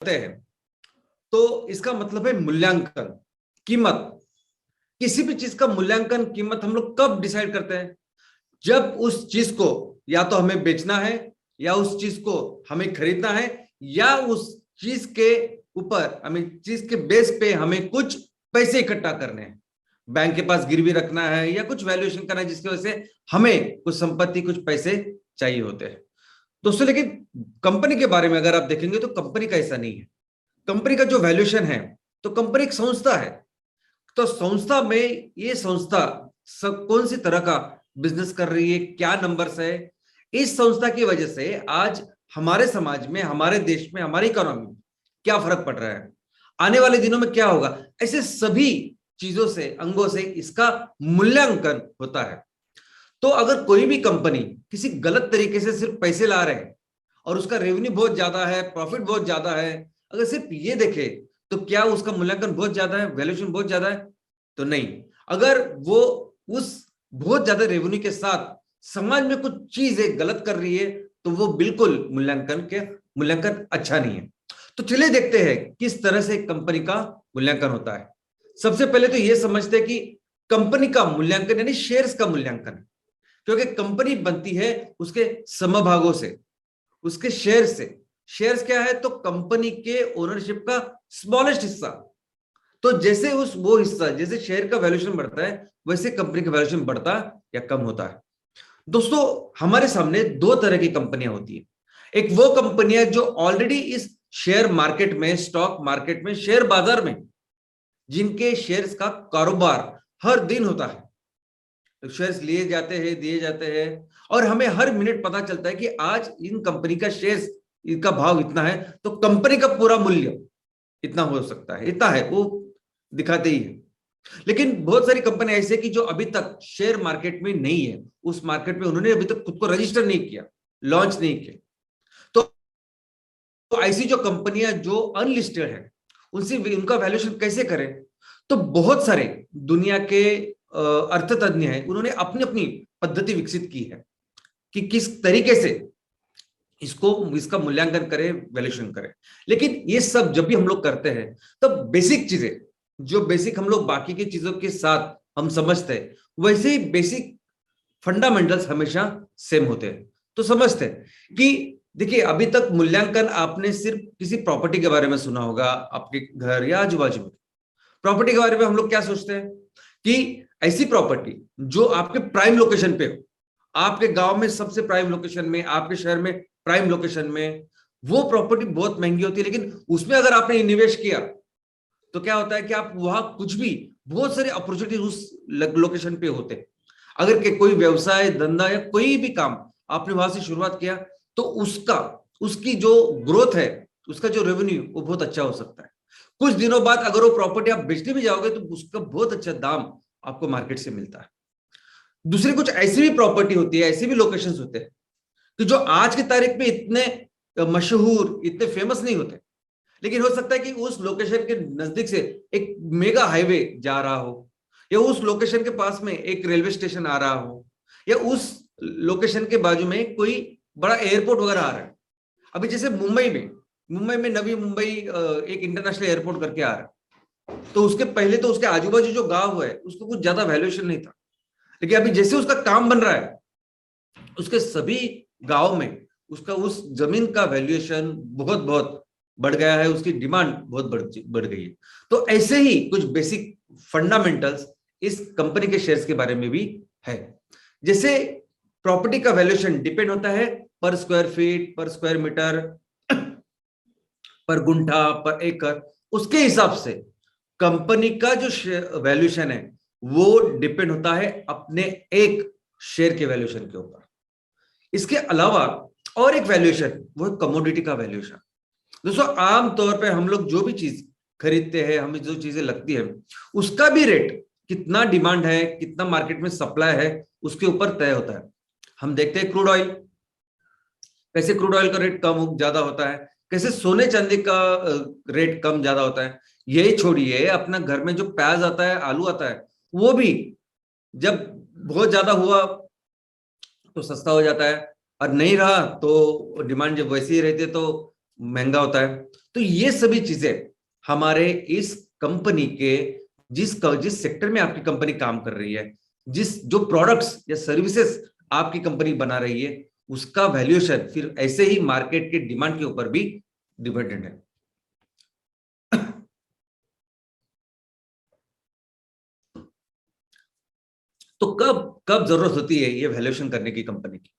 करते हैं तो इसका मतलब है मूल्यांकन, कीमत। किसी भी चीज का मूल्यांकन, कीमत हम लोग कब डिसाइड करते हैं? जब उस चीज को या तो हमें बेचना है, या उस चीज को हमें खरीदना है, या उस चीज के ऊपर हमें, चीज के बेस पे हमें कुछ पैसे इकट्ठा करने हैं, बैंक के पास गिरवी रखना है, या कुछ वैल्यूएशन करना है जिसकी वजह से हमें कुछ संपत्ति, कुछ पैसे चाहिए होते हैं दोस्तों। लेकिन कंपनी के बारे में अगर आप देखेंगे तो कंपनी का ऐसा नहीं है। कंपनी का जो वैल्यूएशन है, तो कंपनी एक संस्था है, तो संस्था में ये संस्था सब कौन सी तरह का बिजनेस कर रही है, क्या नंबर्स है, इस संस्था की वजह से आज हमारे समाज में, हमारे देश में, हमारी इकोनॉमी में क्या फर्क पड़ रहा है, आने वाले दिनों में क्या होगा, ऐसे सभी चीजों से, अंगों से इसका मूल्यांकन होता है। तो अगर कोई भी कंपनी किसी गलत तरीके से सिर्फ पैसे ला रहे हैं और उसका रेवेन्यू बहुत ज्यादा है, प्रॉफिट बहुत ज्यादा है, अगर सिर्फ ये देखे तो क्या उसका मूल्यांकन बहुत ज्यादा है, वैल्यूएशन बहुत ज्यादा है? तो नहीं। अगर वो उस बहुत ज्यादा रेवेन्यू के साथ समाज में कुछ चीजें गलत कर रही है, तो वो बिल्कुल मूल्यांकन अच्छा नहीं है। तो चलिए देखते हैं किस तरह से कंपनी का मूल्यांकन होता है। सबसे पहले तो ये समझते हैं कि कंपनी का मूल्यांकन यानी शेयर्स का मूल्यांकन, क्योंकि कंपनी बनती है उसके समभागों से, उसके शेयर से। शेयर्स क्या है? तो कंपनी के ओनरशिप का स्मॉलेस्ट हिस्सा। तो जैसे वो हिस्सा, जैसे शेयर का वैल्यूएशन बढ़ता है, वैसे कंपनी का वैल्यूएशन बढ़ता या कम होता है। दोस्तों, हमारे सामने दो तरह की कंपनियां होती है। एक वो कंपनियां जो ऑलरेडी इस शेयर मार्केट में, स्टॉक मार्केट में, शेयर बाजार में, जिनके शेयर्स का कारोबार हर दिन होता है, तो शेयर्स लिए जाते हैं, दिए जाते हैं, और हमें हर मिनट पता चलता है कि आज इन कंपनी का शेयर्स, इनका भाव इतना है, तो कंपनी का पूरा मूल्य इतना हो सकता है, इतना है, वो दिखाते ही है। लेकिन बहुत सारी कंपनियां ऐसे कि जो अभी तक शेयर मार्केट में नहीं है, उस मार्केट में उन्होंने अभी तक खुद को रजिस्टर नहीं किया, लॉन्च नहीं किया। तो ऐसी जो कंपनियां जो अनलिस्टेड है, उनसे उनका वैल्यूएशन कैसे करें? तो बहुत सारे दुनिया के अर्थतज्ञ हैं, उन्होंने अपनी अपनी पद्धति विकसित की है कि किस तरीके से इसका मूल्यांकन करें, वैल्यूएशन करें। लेकिन ये सब जब भी हम लोग करते हैं, तब बेसिक चीजें, जो बेसिक हम लोग बाकी की चीजों के साथ हम समझते हैं, वैसे ही बेसिक फंडामेंटल्स हमेशा सेम होते हैं। तो समझते हैं कि देखिए, अभी तक मूल्यांकन आपने सिर्फ किसी प्रॉपर्टी के बारे में सुना होगा, आपके घर या आजू बाजू में। प्रॉपर्टी के बारे में हम लोग क्या सोचते हैं कि ऐसी प्रॉपर्टी जो आपके प्राइम लोकेशन पे हो, आपके गांव में सबसे प्राइम लोकेशन में, आपके शहर में प्राइम लोकेशन में, वो प्रॉपर्टी बहुत महंगी होती है। लेकिन उसमें अगर आपने निवेश किया तो क्या होता है कि आप वहां कुछ भी, बहुत सारे अपॉर्चुनिटी उस लोकेशन पे होते हैं। अगर के कोई व्यवसाय, धंधा या कोई भी काम आपने वहां से शुरुआत किया, तो उसकी जो ग्रोथ है, उसका जो रेवेन्यू, वो बहुत अच्छा हो सकता है। कुछ दिनों बाद अगर वो प्रॉपर्टी आप बेचने भी जाओगे तो उसका बहुत अच्छा दाम आपको मार्केट से मिलता है। दूसरी कुछ ऐसी भी प्रॉपर्टी होती है, ऐसे भी लोकेशंस होते हैं कि जो आज की तारीख में इतने मशहूर, इतने फेमस नहीं होते, लेकिन हो सकता है कि उस लोकेशन के नजदीक से एक मेगा हाईवे जा रहा हो, या उस लोकेशन के पास में एक रेलवे स्टेशन आ रहा हो, या उस लोकेशन के बाजू में कोई बड़ा एयरपोर्ट वगैरह आ रहा है। अभी जैसे मुंबई में नवी मुंबई एक इंटरनेशनल एयरपोर्ट करके आ रहा है, तो उसके पहले तो उसके आजू बाजू जो गांव है उसको कुछ ज्यादा वैल्यूएशन नहीं था। लेकिन अभी जैसे उसका काम बन रहा है, उसके सभी गांव में उसका, उस जमीन का वैल्यूएशन बहुत बहुत बढ़ गया है, उसकी डिमांड बहुत बढ़ गई है। तो ऐसे ही कुछ बेसिक फंडामेंटल्स इस कंपनी के शेयर्स के बारे में भी है। जैसे प्रॉपर्टी का वैल्यूएशन डिपेंड होता है पर स्क्वायर फीट, पर स्क्वायर मीटर, पर गुंठा, पर एकड़, उसके हिसाब से कंपनी का जो वैल्यूएशन है वो डिपेंड होता है अपने एक शेयर के वैल्यूएशन के ऊपर। इसके अलावा और एक वैल्यूएशन, वो कमोडिटी का वैल्यूएशन। दोस्तों, आमतौर पे हम लोग जो भी चीज खरीदते हैं, हमें जो चीजें लगती है, उसका भी रेट, कितना डिमांड है, कितना मार्केट में सप्लाई है, उसके ऊपर तय होता है। हम देखते हैं क्रूड ऑयल, कैसे क्रूड ऑयल का रेट कम ज्यादा होता है, कैसे सोने चांदी का रेट कम ज्यादा होता है। यही छोड़िए, अपना घर में जो प्याज आता है, आलू आता है, वो भी जब बहुत ज्यादा हुआ तो सस्ता हो जाता है, और नहीं रहा तो डिमांड जब वैसी ही रहती है तो महंगा होता है। तो ये सभी चीजें हमारे इस कंपनी के जिस सेक्टर में आपकी कंपनी काम कर रही है, जो प्रोडक्ट्स या सर्विसेज आपकी कंपनी बना रही है, उसका वैल्यूएशन फिर ऐसे ही मार्केट के डिमांड के ऊपर भी डिपेंडेंट है। तो कब कब जरूरत होती है ये वैल्यूएशन करने की कंपनी की?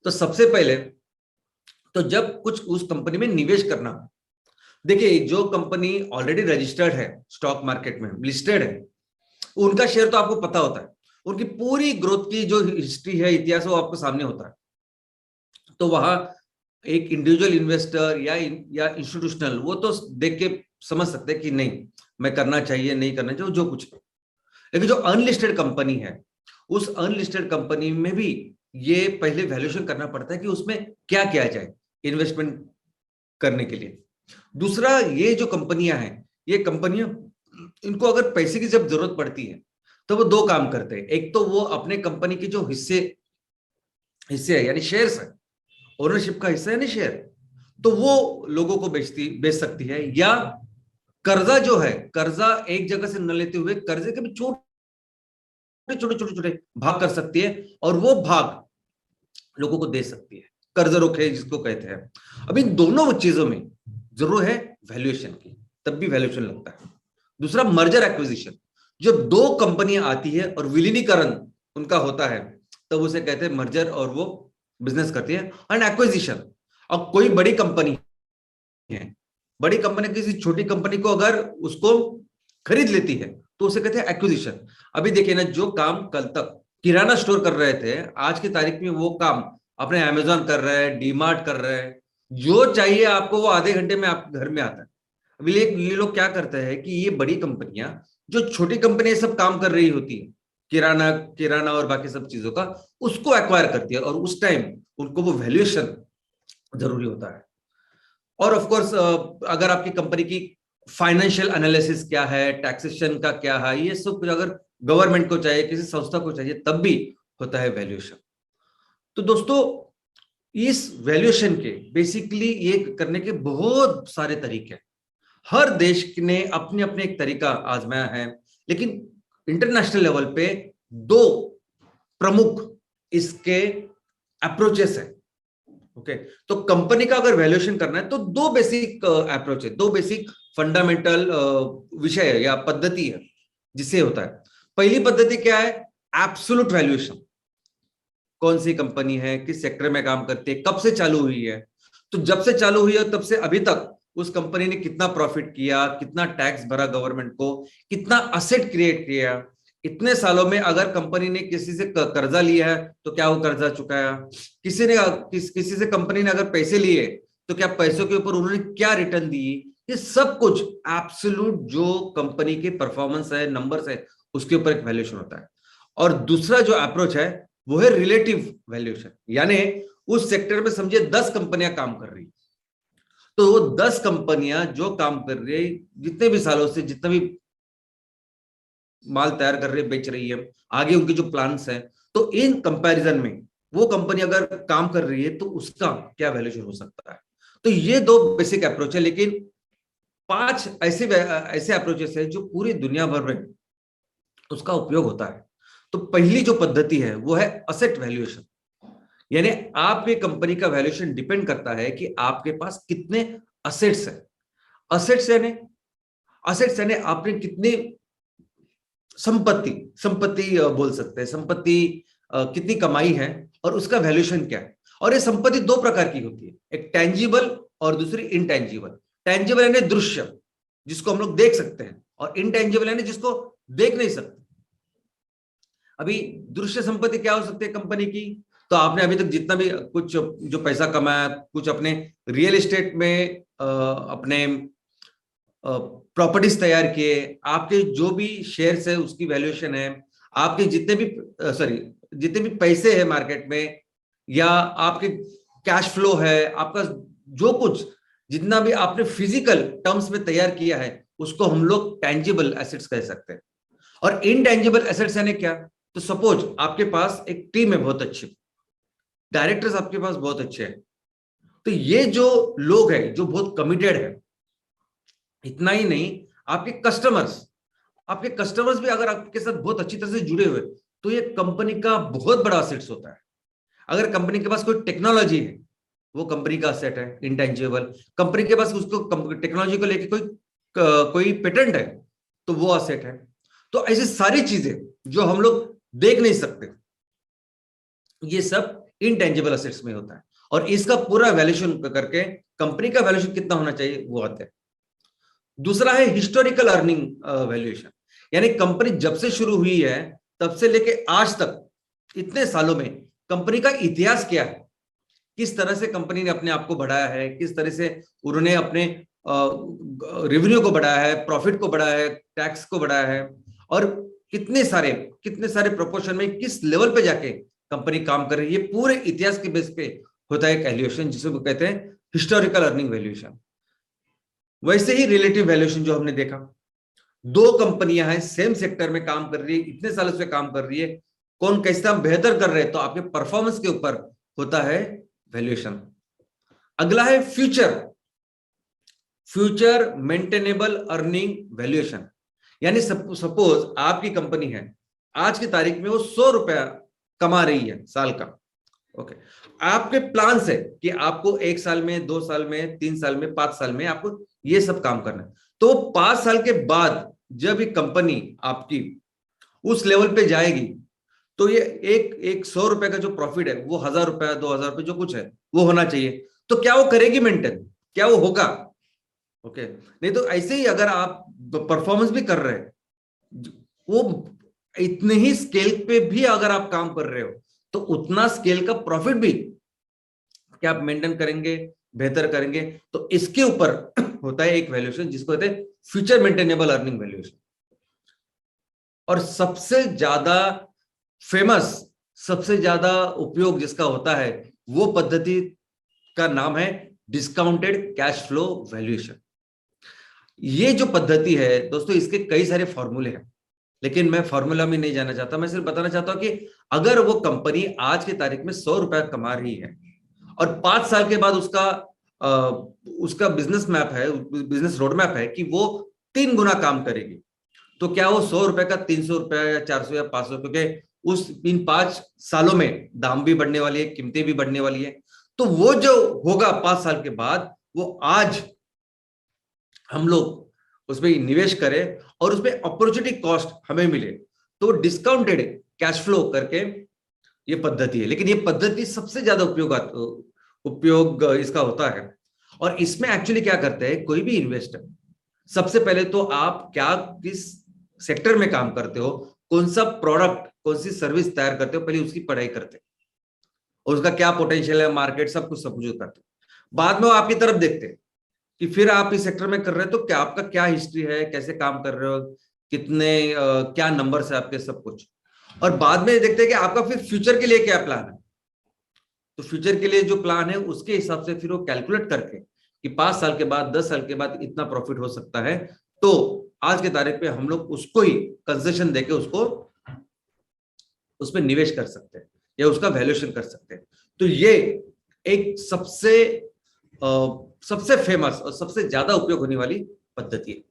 तो सबसे पहले तो जब कुछ उस कंपनी में निवेश करना। देखिए, जो कंपनी ऑलरेडी रजिस्टर्ड है, स्टॉक मार्केट में लिस्टेड है, उनका शेयर तो आपको पता होता है, उनकी पूरी ग्रोथ की जो हिस्ट्री है, इतिहास है, वो आपको सामने होता है। तो वहां एक इंडिविजुअल इन्वेस्टर या इंस्टीट्यूशनल वो तो देख के समझ सकते हैं कि नहीं, मैं करना चाहिए, नहीं करना चाहिए, जो कुछ है। लेकिन जो अनलिस्टेड कंपनी है, उस अनलिस्टेड कंपनी में भी ये पहले वैल्यूएशन करना पड़ता है कि उसमें क्या किया जाए इन्वेस्टमेंट करने के लिए। दूसरा, ये जो कंपनियां हैं, ये कंपनियां, इनको अगर पैसे की जब जरूरत पड़ती है तो वो दो काम करते हैं। एक तो वो अपने कंपनी के जो हिस्से है यानी शेयर्स है, ओनरशिप का हिस्सा है ना शेयर, तो वो लोगों को बेच सकती है, या कर्जा जो है, कर्जा एक जगह से न लेते हुए कर्जे के भी छोटे भाग कर सकती है, और वो भाग लोगों को दे सकती है, कर्ज रोके जिसको कहते हैं। अब इन दोनों चीजों में जरूर है वैल्यूएशन की, तब भी वैल्यूएशन लगता है। दूसरा, मर्जर एक्विजिशन, जब दो कंपनियां आती है और विलीनीकरण उनका होता है, तब उसे कहते हैं मर्जर, और वो बिजनेस करती है। एंड एक्विजिशन, अब कोई बड़ी कंपनी है, बड़ी कंपनी किसी छोटी कंपनी को अगर उसको खरीद लेती है तो उसे कहते हैं एक्विजिशन। अभी देखिए ना, जो काम कल तक किराना स्टोर कर रहे थे, आज की तारीख में वो काम अपने अमेजोन कर रहे हैं, डीमार्ट कर रहे हैं, जो चाहिए आपको वो आधे घंटे में आपके घर में आता है। अभी ये लोग क्या करते हैं कि ये बड़ी कंपनियां, जो छोटी कंपनी सब काम कर रही होती है, किराना किराना और बाकी सब चीजों का, उसको एक्वायर करती है, और उस टाइम उनको वो वैल्यूएशन जरूरी होता है। और ऑफ कोर्स अगर आपकी कंपनी की फाइनेंशियल एनालिसिस क्या है, टैक्सेशन का क्या है, ये सब कुछ अगर गवर्नमेंट को चाहिए, किसी संस्था को चाहिए, तब भी होता है वैल्यूएशन। तो दोस्तों, इस वैल्यूएशन के बेसिकली ये करने के बहुत सारे तरीके हैं। हर देश ने अपने अपने एक तरीका आजमाया है, लेकिन इंटरनेशनल लेवल पे दो प्रमुख इसके अप्रोचेस है। ओके, तो कंपनी का अगर वैल्यूएशन करना है तो दो बेसिक अप्रोच है, दो बेसिक फंडामेंटल विषय है या पद्धति है जिससे होता है। पहली पद्धति क्या है? Absolute valuation. कौन सी कंपनी है, किस सेक्टर में काम करती है, कब से चालू हुई है, तो जब से चालू हुई है तब से अभी तक उस कंपनी ने कितना प्रॉफिट किया, कितना टैक्स भरा गवर्नमेंट को, कितना असेट क्रिएट किया, इतने सालों में अगर कंपनी ने किसी से कर्जा लिया है तो क्या वो कर्जा चुकाया, किसी से कंपनी ने अगर पैसे लिए तो क्या पैसों के ऊपर उन्होंने क्या रिटर्न दी, ये सब कुछ एब्सोल्यूट जो कंपनी के परफॉर्मेंस है, नंबर्स है, उसके ऊपर एक वैल्यूएशन होता है। और दूसरा जो अप्रोच है वो है रिलेटिव वैल्यूएशन, यानी उस सेक्टर में समझिए 10 कंपनियां काम कर रही, तो वो 10 कंपनियां जो काम कर रही है, जितने भी सालों से जितना भी माल तैयार कर रही है, बेच रही है, आगे उनके जो प्लान्स हैं, तो इन कंपैरिजन में वो कंपनी अगर काम कर रही है तो उसका क्या वैल्यूएशन हो सकता है। तो ये दो बेसिक अप्रोच है, लेकिन 5 ऐसे अप्रोचेस है जो पूरी दुनिया भर में उसका उपयोग होता है। तो पहली जो पद्धति है वो है असेट वैल्यूएशन, यानी आपकी कंपनी का वैल्यूएशन डिपेंड करता है कि आपके पास कितने असेट्स है। असेट्स यानी आपने कितनी संपत्ति बोल सकते हैं, संपत्ति कितनी कमाई है और उसका वैल्यूएशन क्या है। और ये संपत्ति दो प्रकार की होती है, एक टेंजिबल और दूसरी इनटेंजिबल। टेंजिबल यानी दृश्य, जिसको हम लोग देख सकते हैं, और इनटेंजिबल यानी जिसको देख नहीं सकते। अभी दृश्य संपत्ति क्या हो सकती है कंपनी की? तो आपने अभी तक जितना भी कुछ जो पैसा कमाया, कुछ अपने रियल एस्टेट में अपने प्रॉपर्टीज तैयार किए, आपके जो भी शेयर्स है उसकी वैल्यूएशन है, आपके जितने भी पैसे हैं मार्केट में, या आपके कैश फ्लो है, आपका जो कुछ जितना भी आपने फिजिकल टर्म्स में तैयार किया है, उसको हम लोग टेंजिबल एसेट्स कह सकते हैं। और इनटेंजिबल एसेट्स यानी क्या? तो सपोज आपके पास एक टीम है बहुत अच्छी, डायरेक्टर्स आपके पास बहुत अच्छे हैं, तो ये जो लोग हैं जो बहुत कमिटेड है, इतना ही नहीं, आपके कस्टमर्स भी अगर आपके साथ बहुत अच्छी तरह से जुड़े हुए, तो ये कंपनी का बहुत बड़ा असेट्स होता है। अगर कंपनी के पास कोई टेक्नोलॉजी है, वो कंपनी का असेट है, इंटेंजिबल। कंपनी के पास उसको टेक्नोलॉजी को लेके कोई पेटेंट है, तो वो असेट है। तो ऐसी सारी चीजें जो हम लोग देख नहीं सकते, ये सब इंटेंजिबल असेट्स में होता है। और इसका पूरा वैल्यूएशन करके कंपनी का वैल्यूएशन कितना होना चाहिए वो आता है। दूसरा है हिस्टोरिकल अर्निंग वैल्यूएशन, यानी कंपनी जब से शुरू हुई है तब से लेके आज तक इतने सालों में कंपनी का इतिहास क्या है, किस तरह से कंपनी ने अपने आप को बढ़ाया है, किस तरह से उन्होंने अपने रेवेन्यू को बढ़ाया है, प्रॉफिट को बढ़ाया है, टैक्स को बढ़ाया है, और कितने सारे प्रोपोर्शन में किस लेवल पे जाके कंपनी काम कर रही है, पूरे इतिहास के बेस पे होता है एक वैल्यूएशन, जिसे कहते हैं हिस्टोरिकल अर्निंग वैल्यूएशन। वैसे ही रिलेटिव वैल्यूएशन जो हमने देखा, दो कंपनियां हैं सेम सेक्टर में काम कर रही है, इतने सालों से काम कर रही है, कौन कैसा बेहतर कर रहे हैं, तो आपके परफॉर्मेंस के ऊपर होता है वैल्यूएशन। अगला है फ्यूचर मेंटेनेबल अर्निंग वैल्यूएशन, यानी सपोज आपकी कंपनी है, आज की तारीख में वो 100 रुपया कमा रही है साल का। ओके, आपके प्लान है कि आपको 1 साल में, 2 साल में, 3 साल में, 5 साल में आपको ये सब काम करना है। तो 5 साल के बाद जब ये कंपनी आपकी उस लेवल पे जाएगी, तो ये एक 100 रुपए का जो प्रॉफिट है वो 1000 रुपया, 2000 रुपये जो कुछ है वो होना चाहिए। तो क्या वो करेगी मेंटेन? क्या वो होगा? ओके, नहीं तो ऐसे ही अगर आप परफॉर्मेंस भी कर रहे हैं, वो इतने ही स्केल पे भी अगर आप काम कर रहे हो, तो उतना स्केल का प्रॉफिट भी क्या आप मेंटेन करेंगे, बेहतर करेंगे। तो इसके ऊपर होता है एक वैल्यूएशन जिसको कहते हैं फ्यूचर मेंटेनेबल अर्निंग वैल्यूएशन। और सबसे ज्यादा फेमस, सबसे ज्यादा उपयोग जिसका होता है, वो पद्धति का नाम है डिस्काउंटेड कैश फ्लो वैल्यूएशन। ये जो पद्धति है दोस्तों, इसके कई सारे फॉर्मूले हैं, लेकिन मैं फॉर्मूला में नहीं जाना चाहता। मैं सिर्फ बताना चाहता हूं कि अगर वो कंपनी आज की तारीख में 100 रुपया कमा रही है और 5 साल के बाद उसका बिजनेस मैप है, बिजनेस रोड मैप है कि वो 3 गुना काम करेगी, तो क्या वो 100 रुपए का 300 रुपया या 400 या 500, क्योंकि उस इन 5 सालों में दाम भी बढ़ने वाली है, कीमतें भी बढ़ने वाली है, तो वो जो होगा 5 साल के बाद, वो आज हम लोग उसमें निवेश करें और उसमें अपॉर्चुनिटी कॉस्ट हमें मिले, तो डिस्काउंटेड कैश फ्लो करके ये पद्धति है। लेकिन ये पद्धति सबसे ज्यादा उपयोग इसका होता है। और इसमें एक्चुअली क्या करते हैं, कोई भी इन्वेस्टर, सबसे पहले तो आप किस सेक्टर में काम करते हो, कौन सा प्रोडक्ट, कौन सी सर्विस तैयार करते हो, पहले उसकी पढ़ाई करते हैं, और उसका क्या पोटेंशियल है, मार्केट, सब कुछ करते हो। बाद में वो आपकी तरफ देखते हैं कि फिर आप इस सेक्टर में कर रहे हैं तो क्या आपका क्या हिस्ट्री है, कैसे काम कर रहे हो, कितने क्या नंबर्स है आपके, सब कुछ। और बाद में देखते हैं कि आपका फिर फ्यूचर के लिए क्या प्लान है। तो फ्यूचर के लिए जो प्लान है उसके हिसाब से फिर वो कैलकुलेट करके कि 5 साल के बाद, 10 साल के बाद इतना प्रॉफिट हो सकता है, तो आज के तारीख पे हम लोग उसको ही कंसेशन देके उसको उसमें निवेश कर सकते हैं या उसका वैल्यूएशन कर सकते हैं। तो ये एक सबसे फेमस और सबसे ज्यादा उपयोग होने वाली पद्धति है।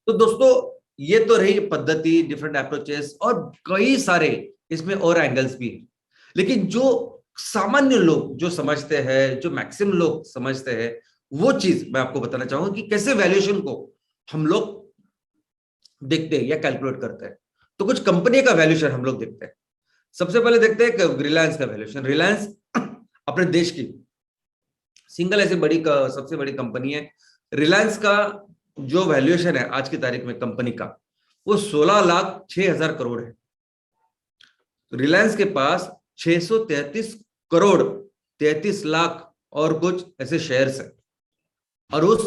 तो दोस्तों, ये तो रही पद्धति, डिफरेंट अप्रोचेस, और कई सारे इसमें और एंगल्स भी हैं। लेकिन जो सामान्य लोग जो समझते हैं, जो मैक्सिमम लोग समझते हैं, वो चीज मैं आपको बताना चाहूंगा कि कैसे वैल्यूएशन को हम लोग देखते हैं या कैलकुलेट करते हैं। तो कुछ कंपनी का वैल्यूएशन हम लोग देखते हैं। सबसे पहले देखते हैं रिलायंस का वैल्यूएशन। रिलायंस अपने देश की सिंगल ऐसे सबसे बड़ी कंपनी है। रिलायंस का जो वैल्यूएशन है आज की तारीख में कंपनी का, वो 16,06,000 करोड़ है। रिलायंस के पास 633 करोड़ 33 लाख और कुछ ऐसे शेयर्स है, और उस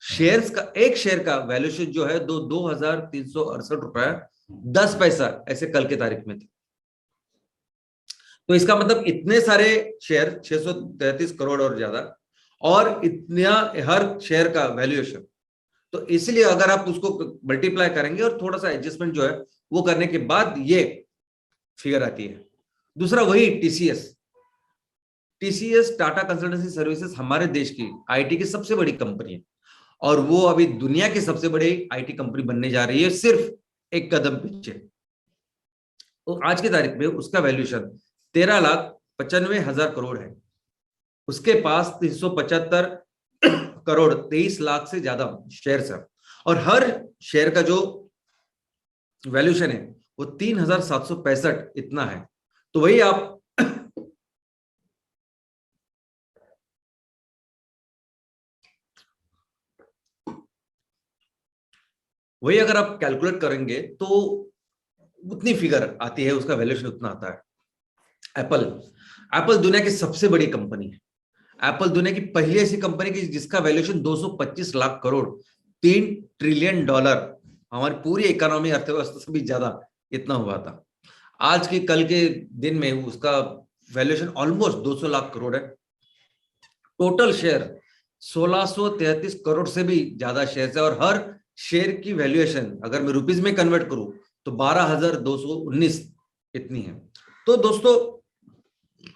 शेयर्स का, एक शेयर का वैल्यूएशन जो है 2,368 रुपए 10 पैसा ऐसे कल की तारीख में थी। तो इसका मतलब इतने सारे शेयर, 633 करोड़ और ज्यादा, और इतना हर शेयर का वैल्यूएशन, तो इसलिए अगर आप उसको मल्टीप्लाई करेंगे और थोड़ा सा एडजस्टमेंट जो है वो करने के बाद ये फिगर आती है। दूसरा वही TCS, TCS Tata consultancy services हमारे देश की आईटी की सबसे बड़ी कंपनी है और वो अभी दुनिया की सबसे बड़ी आईटी कंपनी बनने जा रही है, सिर्फ एक कदम पीछे। तो आज की तारीख में उसका वैल्यूएशन 13,95,000 करोड़ है। उसके पास 375 करोड़ 23 लाख से ज्यादा शेयर्स है और हर शेयर का जो वैल्यूएशन है वो 3,765 इतना है। तो वही आप वही अगर आप कैलकुलेट करेंगे तो उतनी फिगर आती है, उसका वैल्यूएशन उतना आता है। एप्पल एप्पल दुनिया की सबसे बड़ी कंपनी है। एप्पल दुनिया की पहली ऐसी कंपनी की जिसका वैल्यूएशन 225 लाख करोड़, $3 ट्रिलियन, हमारी पूरी इकोनॉमी अर्थव्यवस्था से भी ज्यादा इतना हुआ था। आज की कल के दिन में उसका वैल्यूएशन ऑलमोस्ट 200 लाख करोड़ है। टोटल शेयर 1633 करोड़ से भी ज्यादा शेयर है और हर शेयर की वैल्यूएशन अगर मैं रुपीज में कन्वर्ट करूं तो 12,219 इतनी है। तो दोस्तों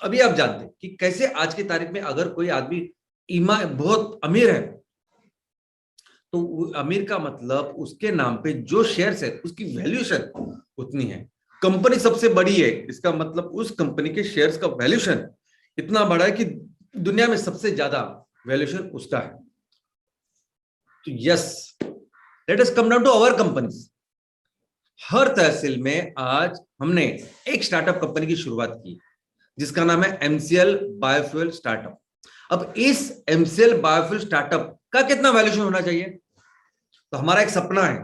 अभी आप जानते हैं कि कैसे आज की तारीख में अगर कोई आदमी बहुत अमीर है तो अमीर का मतलब उसके नाम पे जो शेयर्स है उसकी वैल्यूएशन उतनी है। कंपनी सबसे बड़ी है, इसका मतलब उस कंपनी के शेयर्स का वैल्यूएशन इतना बड़ा है कि दुनिया में सबसे ज्यादा वैल्यूएशन उसका है। तो yes, let us come down to our companies. हर तहसील में आज हमने एक स्टार्टअप कंपनी की शुरुआत की जिसका नाम है एमसीएल बायोफ्यूल स्टार्टअप। अब इस एमसीएल बायोफ्यूल स्टार्टअप का कितना वैल्यूएशन होना चाहिए? तो हमारा एक सपना है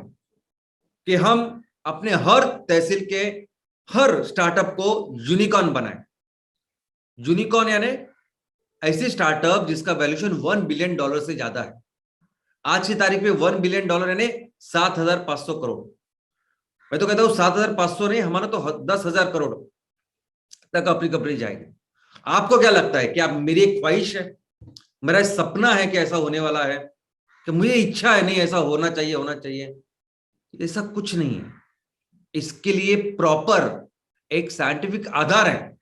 कि हम अपने हर तहसील के हर स्टार्टअप को यूनिकॉर्न बनाएं। यूनिकॉर्न यानी ऐसी स्टार्टअप जिसका वैल्यूएशन $1 बिलियन से ज्यादा है। आज की तारीख में $1 बिलियन यानी 7,500 करोड़। मैं तो कहता हूं 7,500 नहीं, हमारा तो 10,000 करोड़ तक अपनी कंपनी जाएगी। आपको क्या लगता है? क्या मेरी एक ख्वाहिश है, मेरा सपना है कि ऐसा होने वाला है, कि मुझे इच्छा है नहीं ऐसा होना चाहिए होना चाहिए? ऐसा कुछ नहीं है। इसके लिए प्रॉपर एक साइंटिफिक आधार है,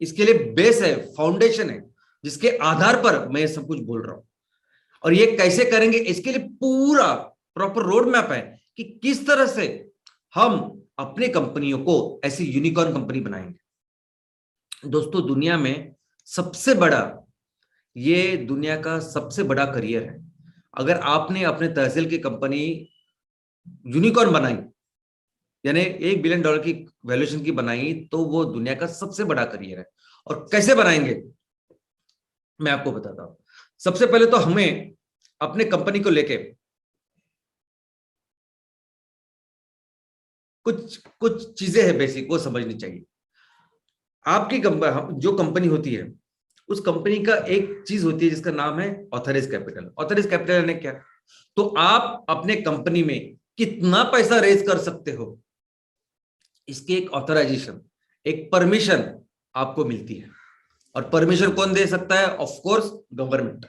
इसके लिए बेस है, फाउंडेशन है, जिसके आधार पर मैं सब कुछ बोल रहा हूं। और ये कैसे करेंगे, इसके लिए पूरा प्रॉपर रोड मैप है कि किस तरह से हम अपनी कंपनियों को ऐसी यूनिकॉर्न कंपनी बनाएंगे। दोस्तों दुनिया में सबसे बड़ा, ये दुनिया का सबसे बड़ा करियर है। अगर आपने अपने तहसील की कंपनी यूनिकॉर्न बनाई यानी $1 बिलियन की वैल्यूएशन की बनाई तो वो दुनिया का सबसे बड़ा करियर है। और कैसे बनाएंगे मैं आपको बताता हूं। सबसे पहले तो हमें अपने कंपनी को लेके कुछ कुछ चीजें हैं बेसिक, वो समझनी चाहिए। आपकी जो कंपनी होती है उस कंपनी का एक चीज होती है जिसका नाम है ऑथराइज कैपिटल। ऑथराइज कैपिटल यानी क्या? तो आप अपने कंपनी में कितना पैसा रेज कर सकते हो, इसकी एक ऑथराइजेशन, एक परमिशन आपको मिलती है। और परमिशन कौन दे सकता है? Of course government.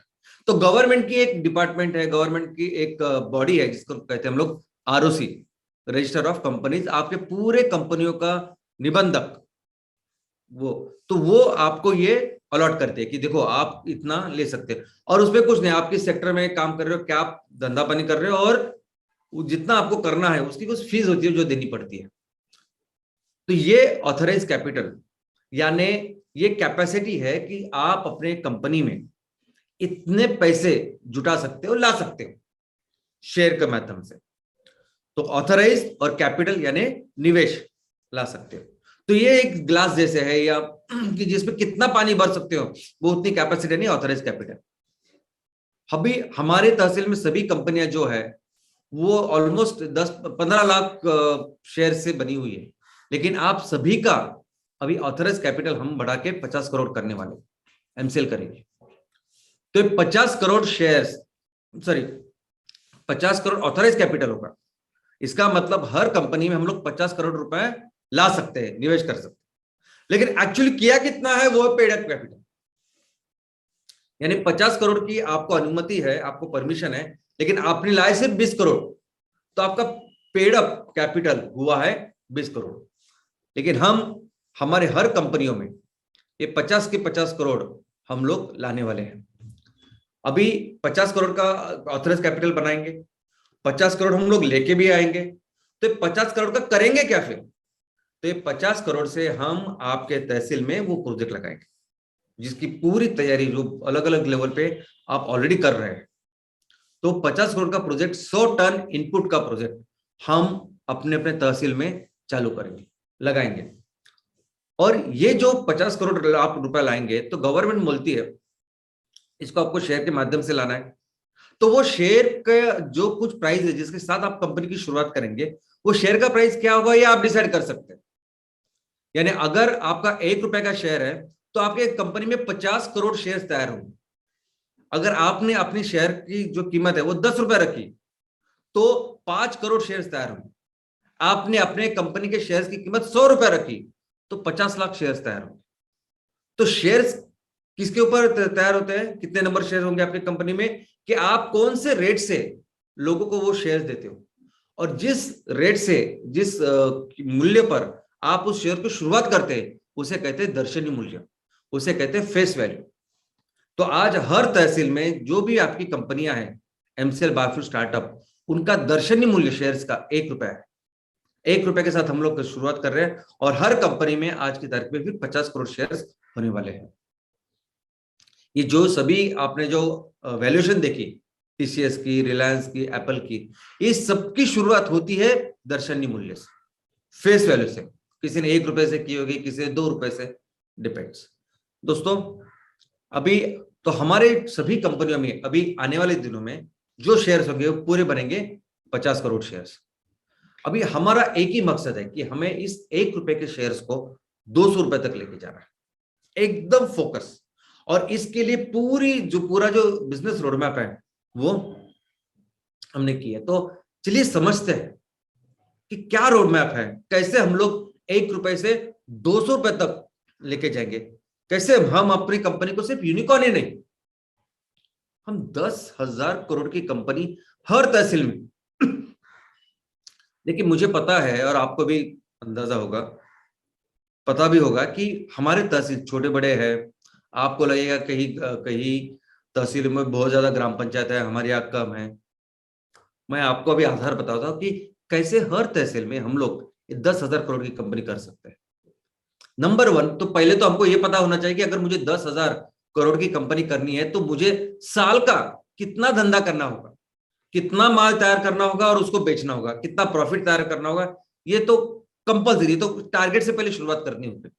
तो गवर्नमेंट की एक डिपार्टमेंट है, गवर्नमेंट की एक बॉडी है जिसको कहते हैं हम लोग आरओसी, रजिस्टर ऑफ कंपनीज। आपके पूरे कंपनियों का निबंधक वो आपको ये अलॉट करते हैं कि देखो आप इतना ले सकते हो। और उसमें कुछ नहीं, आप किस सेक्टर में काम कर रहे हो, क्या आप धंधा पानी कर रहे हो, और जितना आपको करना है उसकी कुछ फीस होती है जो देनी पड़ती है। तो ये ऑथराइज कैपिटल यानी ये कैपेसिटी है कि आप अपने कंपनी में इतने पैसे जुटा सकते हो, ला सकते हो शेयर के माध्यम से। तो ऑथराइज और कैपिटल यानी निवेश ला सकते हो। तो ये एक ग्लास जैसे है या कि जिसमें कितना पानी भर सकते हो वो उतनी कैपेसिटी नहीं, ऑथराइज कैपिटल। अभी हमारे तहसील में सभी कंपनियां जो है वो ऑलमोस्ट 10-15 लाख शेयर से बनी हुई है, लेकिन आप सभी का अभी ऑथराइज कैपिटल हम बढ़ा के 50 करोड़ करने वाले, एमसीएल करेंगे। तो 50 crore shares, sorry 50 crore authorise capital होगा। इसका मतलब हर कंपनी में हम लोग 50 करोड़ रुपए ला सकते हैं, निवेश कर सकते हैं। लेकिन एक्चुअली किया कितना है वो पेड अप कैपिटल, यानी 50 करोड़ की आपको अनुमति है, आपको परमिशन है, लेकिन आपने लाए सिर्फ 20 करोड़, तो आपका पेड अप कैपिटल हुआ है 20 करोड़। लेकिन हम हमारे हर कंपनियों में ये 50 के 50 करोड़ हम लोग लाने वाले हैं। अभी 50 करोड़ का ऑथराइज कैपिटल बनाएंगे, 50 करोड़ हम लोग लेके भी आएंगे। तो 50 करोड़ का करेंगे क्या फिर? तो ये 50 करोड़ से हम आपके तहसील में वो प्रोजेक्ट लगाएंगे, जिसकी पूरी तैयारी जो अलग अलग लेवल पे आप ऑलरेडी कर रहे हैं। तो 50 करोड़ का प्रोजेक्ट, 100 टन इनपुट का प्रोजेक्ट हम अपने अपने तहसील में चालू करेंगे, लगाएंगे। और ये जो 50 करोड़ आप रुपया लाएंगे, तो गवर्नमेंट बोलती है इसको आपको शेयर के माध्यम से लाना है। तो वो शेयर का जो कुछ प्राइस है जिसके साथ आप कंपनी की शुरुआत करेंगे, वो शेयर का प्राइस क्या होगा ये आप डिसाइड कर सकते हैं। यानी अगर आपका 1 रुपए का शेयर है, तो आपके कंपनी में 50 करोड़ शेयर तैयार होंगे। अगर आपने अपनी शेयर की जो कीमत है वो 10 रुपए रखी, तो 5 करोड़ शेयर तैयार होंगे। आपने अपने कंपनी के शेयर की कीमत 100 रुपए रखी, तो 50 लाख शेयर तैयार होंगे। तो शेयर्स किसके ऊपर तैयार होते हैं, कितने नंबर शेयर होंगे आपकी कंपनी में, कि आप कौन से रेट से लोगों को वो शेयर देते हो, और जिस रेट से, जिस मूल्य पर आप उस शेयर की शुरुआत करते हैं, उसे कहते हैं दर्शनीय मूल्य, उसे कहते हैं फेस वैल्यू। तो आज हर तहसील में जो भी आपकी कंपनियां हैं, एमसीएल बायोफ्यूल स्टार्टअप, उनका दर्शनीय मूल्य शेयर्स का 1 रुपया है। 1 रुपए के साथ हम लोग शुरुआत कर रहे हैं, और हर कंपनी में आज की तारीख में फिर 50 करोड़ शेयर्स होने वाले हैं। ये जो सभी आपने जो वैल्यूएशन देखी, टीसीएस की, रिलायंस की, एप्पल की, इस सबकी शुरुआत होती है दर्शनीय मूल्य से, फेस वैल्यू से। किसी ने 1 रुपए से की होगी, किसी ने 2 रुपए से, डिपेंड्स। दोस्तों, अभी तो हमारे सभी कंपनियों में अभी आने वाले दिनों में जो शेयर्स होंगे वो पूरे बनेंगे 50 करोड़ शेयर्स। अभी हमारा एक ही मकसद है कि हमें इस 1 रुपए के शेयर्स को 200 रुपए तक लेके जाना है, एकदम फोकस। और इसके लिए पूरा जो बिजनेस रोडमैप है वो हमने किया। तो चलिए समझते हैं कि क्या रोडमैप है, कैसे हम लोग 1 रुपए से 200 रुपए तक लेके जाएंगे, कैसे हम अपनी कंपनी को सिर्फ यूनिकॉर्न ही नहीं, हम 10,000 करोड़ की कंपनी हर तहसील में। लेकिन मुझे पता है, और आपको भी अंदाजा होगा, पता भी होगा कि हमारे तहसील छोटे बड़े हैं। आपको लगेगा कहीं कहीं तहसील में बहुत ज्यादा ग्राम पंचायत है, हमारे यहाँ कम है। मैं आपको अभी आधार बताता हूँ कि कैसे हर तहसील में हम लोग 10,000 करोड़ की कंपनी कर सकते हैं। नंबर 1, तो पहले तो हमको ये पता होना चाहिए कि अगर मुझे 10,000 करोड़ की कंपनी करनी है, तो मुझे साल का कितना धंधा करना होगा, कितना माल तैयार करना होगा और उसको बेचना होगा, कितना प्रॉफिट तैयार करना होगा। ये तो कंपल्सरी, तो टारगेट से पहले शुरुआत करनी होगी।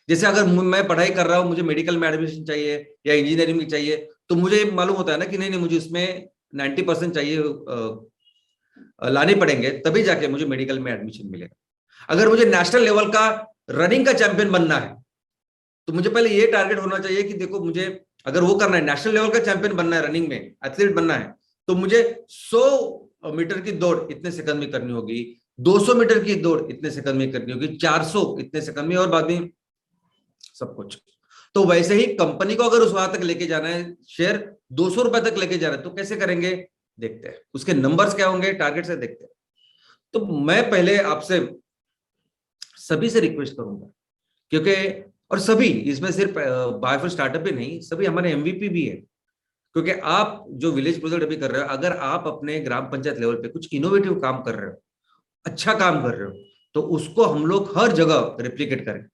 जैसे अगर मैं पढ़ाई कर रहा हूँ, मुझे मेडिकल में एडमिशन चाहिए या इंजीनियरिंग में चाहिए, तो मुझे मालूम होता है ना कि नहीं नहीं, मुझे उसमें 90% चाहिए लाने पड़ेंगे, तभी जाके मुझे मेडिकल में एडमिशन मिलेगा। अगर मुझे नेशनल लेवल का रनिंग का चैंपियन बनना है, तो मुझे पहले ये टारगेट होना चाहिए कि देखो, मुझे अगर वो करना है, नेशनल लेवल का चैंपियन बनना है, रनिंग में एथलीट बनना है, तो मुझे 100 मीटर की दौड़ इतने सेकंड में करनी होगी, 200 मीटर की दौड़ इतने सेकंड में करनी होगी, 400 इतने सेकंड में, और बाद में सब कुछ। तो वैसे ही कंपनी को अगर उस वहां तक लेके जाना है, शेयर 200 रुपए तक लेके जाना है, तो कैसे करेंगे, देखते हैं उसके नंबर्स क्या होंगे, टारगेट से देखते हैं। तो मैं पहले आपसे सभी से रिक्वेस्ट करूंगा, क्योंकि और सभी इसमें सिर्फ बायोफ्यूल स्टार्टअप ही नहीं, सभी हमारे एमवीपी भी है। क्योंकि आप जो विलेज प्रोजेक्ट अभी कर रहे हो, अगर आप अपने ग्राम पंचायत लेवल पे कुछ इनोवेटिव काम कर रहे हो, अच्छा काम कर रहे हो, तो उसको हम लोग हर जगह रेप्लिकेट करें।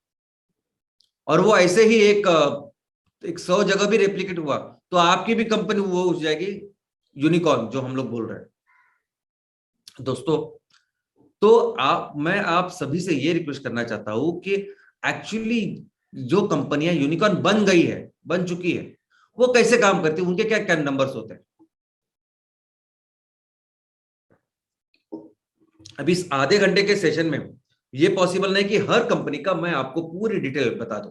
और वो ऐसे ही एक 100 जगह भी रेप्लिकेट हुआ, तो आपकी भी कंपनी वो हो जाएगी यूनिकॉर्न, जो हम लोग बोल रहे हैं। दोस्तों, तो मैं आप सभी से ये रिक्वेस्ट करना चाहता हूं कि एक्चुअली जो कंपनियां यूनिकॉर्न बन गई है, बन चुकी है, वो कैसे काम करती है, उनके क्या क्या नंबर्स होते हैं। अभी इस आधे घंटे के सेशन में ये पॉसिबल नहीं कि हर कंपनी का मैं आपको पूरी डिटेल बता दूं।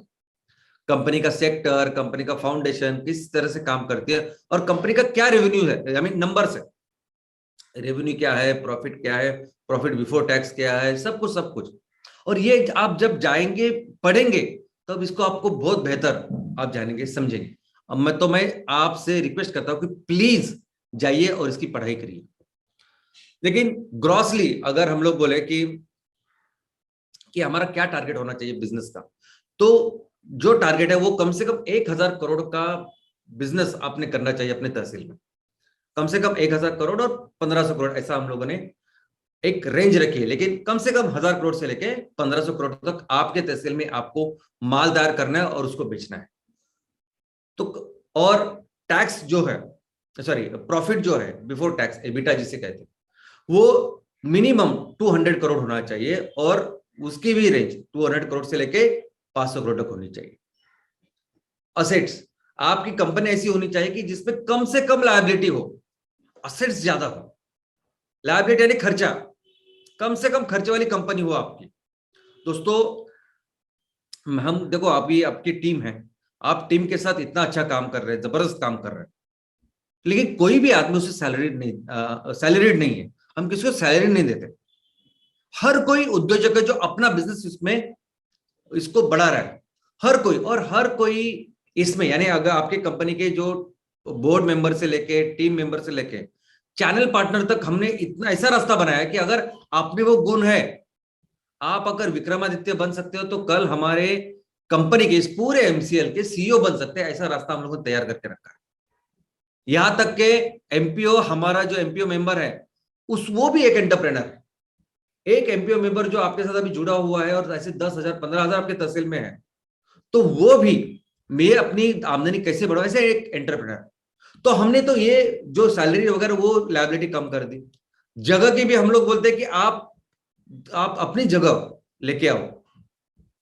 कंपनी का सेक्टर, कंपनी का फाउंडेशन किस तरह से काम करती है, और कंपनी का क्या रेवेन्यू है, आई मीन नंबर्स है, रेवेन्यू क्या है, प्रॉफिट क्या है, प्रॉफिट बिफोर टैक्स क्या है, सब कुछ सब कुछ। और ये आप जब जाएंगे, पढ़ेंगे, तब इसको आपको बहुत बेहतर आप जानेंगे, समझेंगे। अब मैं आपसे रिक्वेस्ट करता हूं कि प्लीज जाइए और इसकी पढ़ाई करिए। लेकिन ग्रॉसली अगर हम लोग बोले कि हमारा क्या टारगेट होना चाहिए बिजनेस का, तो जो टारगेट है वो कम से कम 1,000 करोड़ का बिजनेस आपने करना चाहिए अपने तहसील में। कम से कम 1,000 करोड़ और 1,500 करोड़, ऐसा हम लोगों ने एक रेंज रखी है। लेकिन कम से कम 1,000 करोड़ से लेके 1,500 करोड़ तक आपके तहसील में आपको माल दायर करना है और उसको बेचना है। तो और टैक्स जो है, सॉरी प्रॉफिट जो है बिफोर टैक्स, एबिटा जिसे कहते हैं, वो मिनिमम 200 करोड़ होना चाहिए और उसकी भी रेंज 200 करोड़ से लेके 500 करोड़ तक होनी चाहिए। असेट्स, आपकी कंपनी ऐसी होनी चाहिए कि जिसमें कम से कम लायबिलिटी हो, असेट्स ज्यादा हो। लायबिलिटी यानी खर्चा, कम से कम खर्चे वाली कंपनी हो आपकी। दोस्तों, हम देखो, अभी आपकी टीम है, आप टीम के साथ इतना अच्छा काम कर रहे हैं, जबरदस्त काम कर रहे हैं, लेकिन कोई भी आदमी उसे सैलरीड नहीं है। हम किसी को सैलरी नहीं देते। हर कोई उद्योजक है जो अपना बिजनेस इसमें इसको बढ़ा रहा है, हर कोई। और हर कोई इसमें, यानी अगर आपके कंपनी के जो बोर्ड मेंबर से लेके, टीम मेंबर से लेके चैनल पार्टनर तक, हमने इतना ऐसा रास्ता बनाया है कि अगर आप में वो गुण है, आप अगर विक्रमादित्य बन सकते हो, तो कल हमारे कंपनी के इस पूरे एमसीएल के सीईओ बन सकते हैं। ऐसा रास्ता हम लोगों ने तैयार करके रखा है। यहां तक के एमपीओ, हमारा जो एमपीओ मेंबर है, वो भी एक एंटरप्रेनर है। एक एमपीओ मेंबर जो आपके साथ अभी जुड़ा हुआ है और ऐसे 10,000 15,000 आपके तहसील में है, तो वो भी, मैं अपनी आमदनी कैसे बढ़ाऊं, ऐसे एक एंटरप्रेनर। तो हमने तो ये जो सैलरी वगैरह वो लायबिलिटी कम कर दी। जगह की भी हम लोग बोलते हैं कि आप अपनी जगह लेके आओ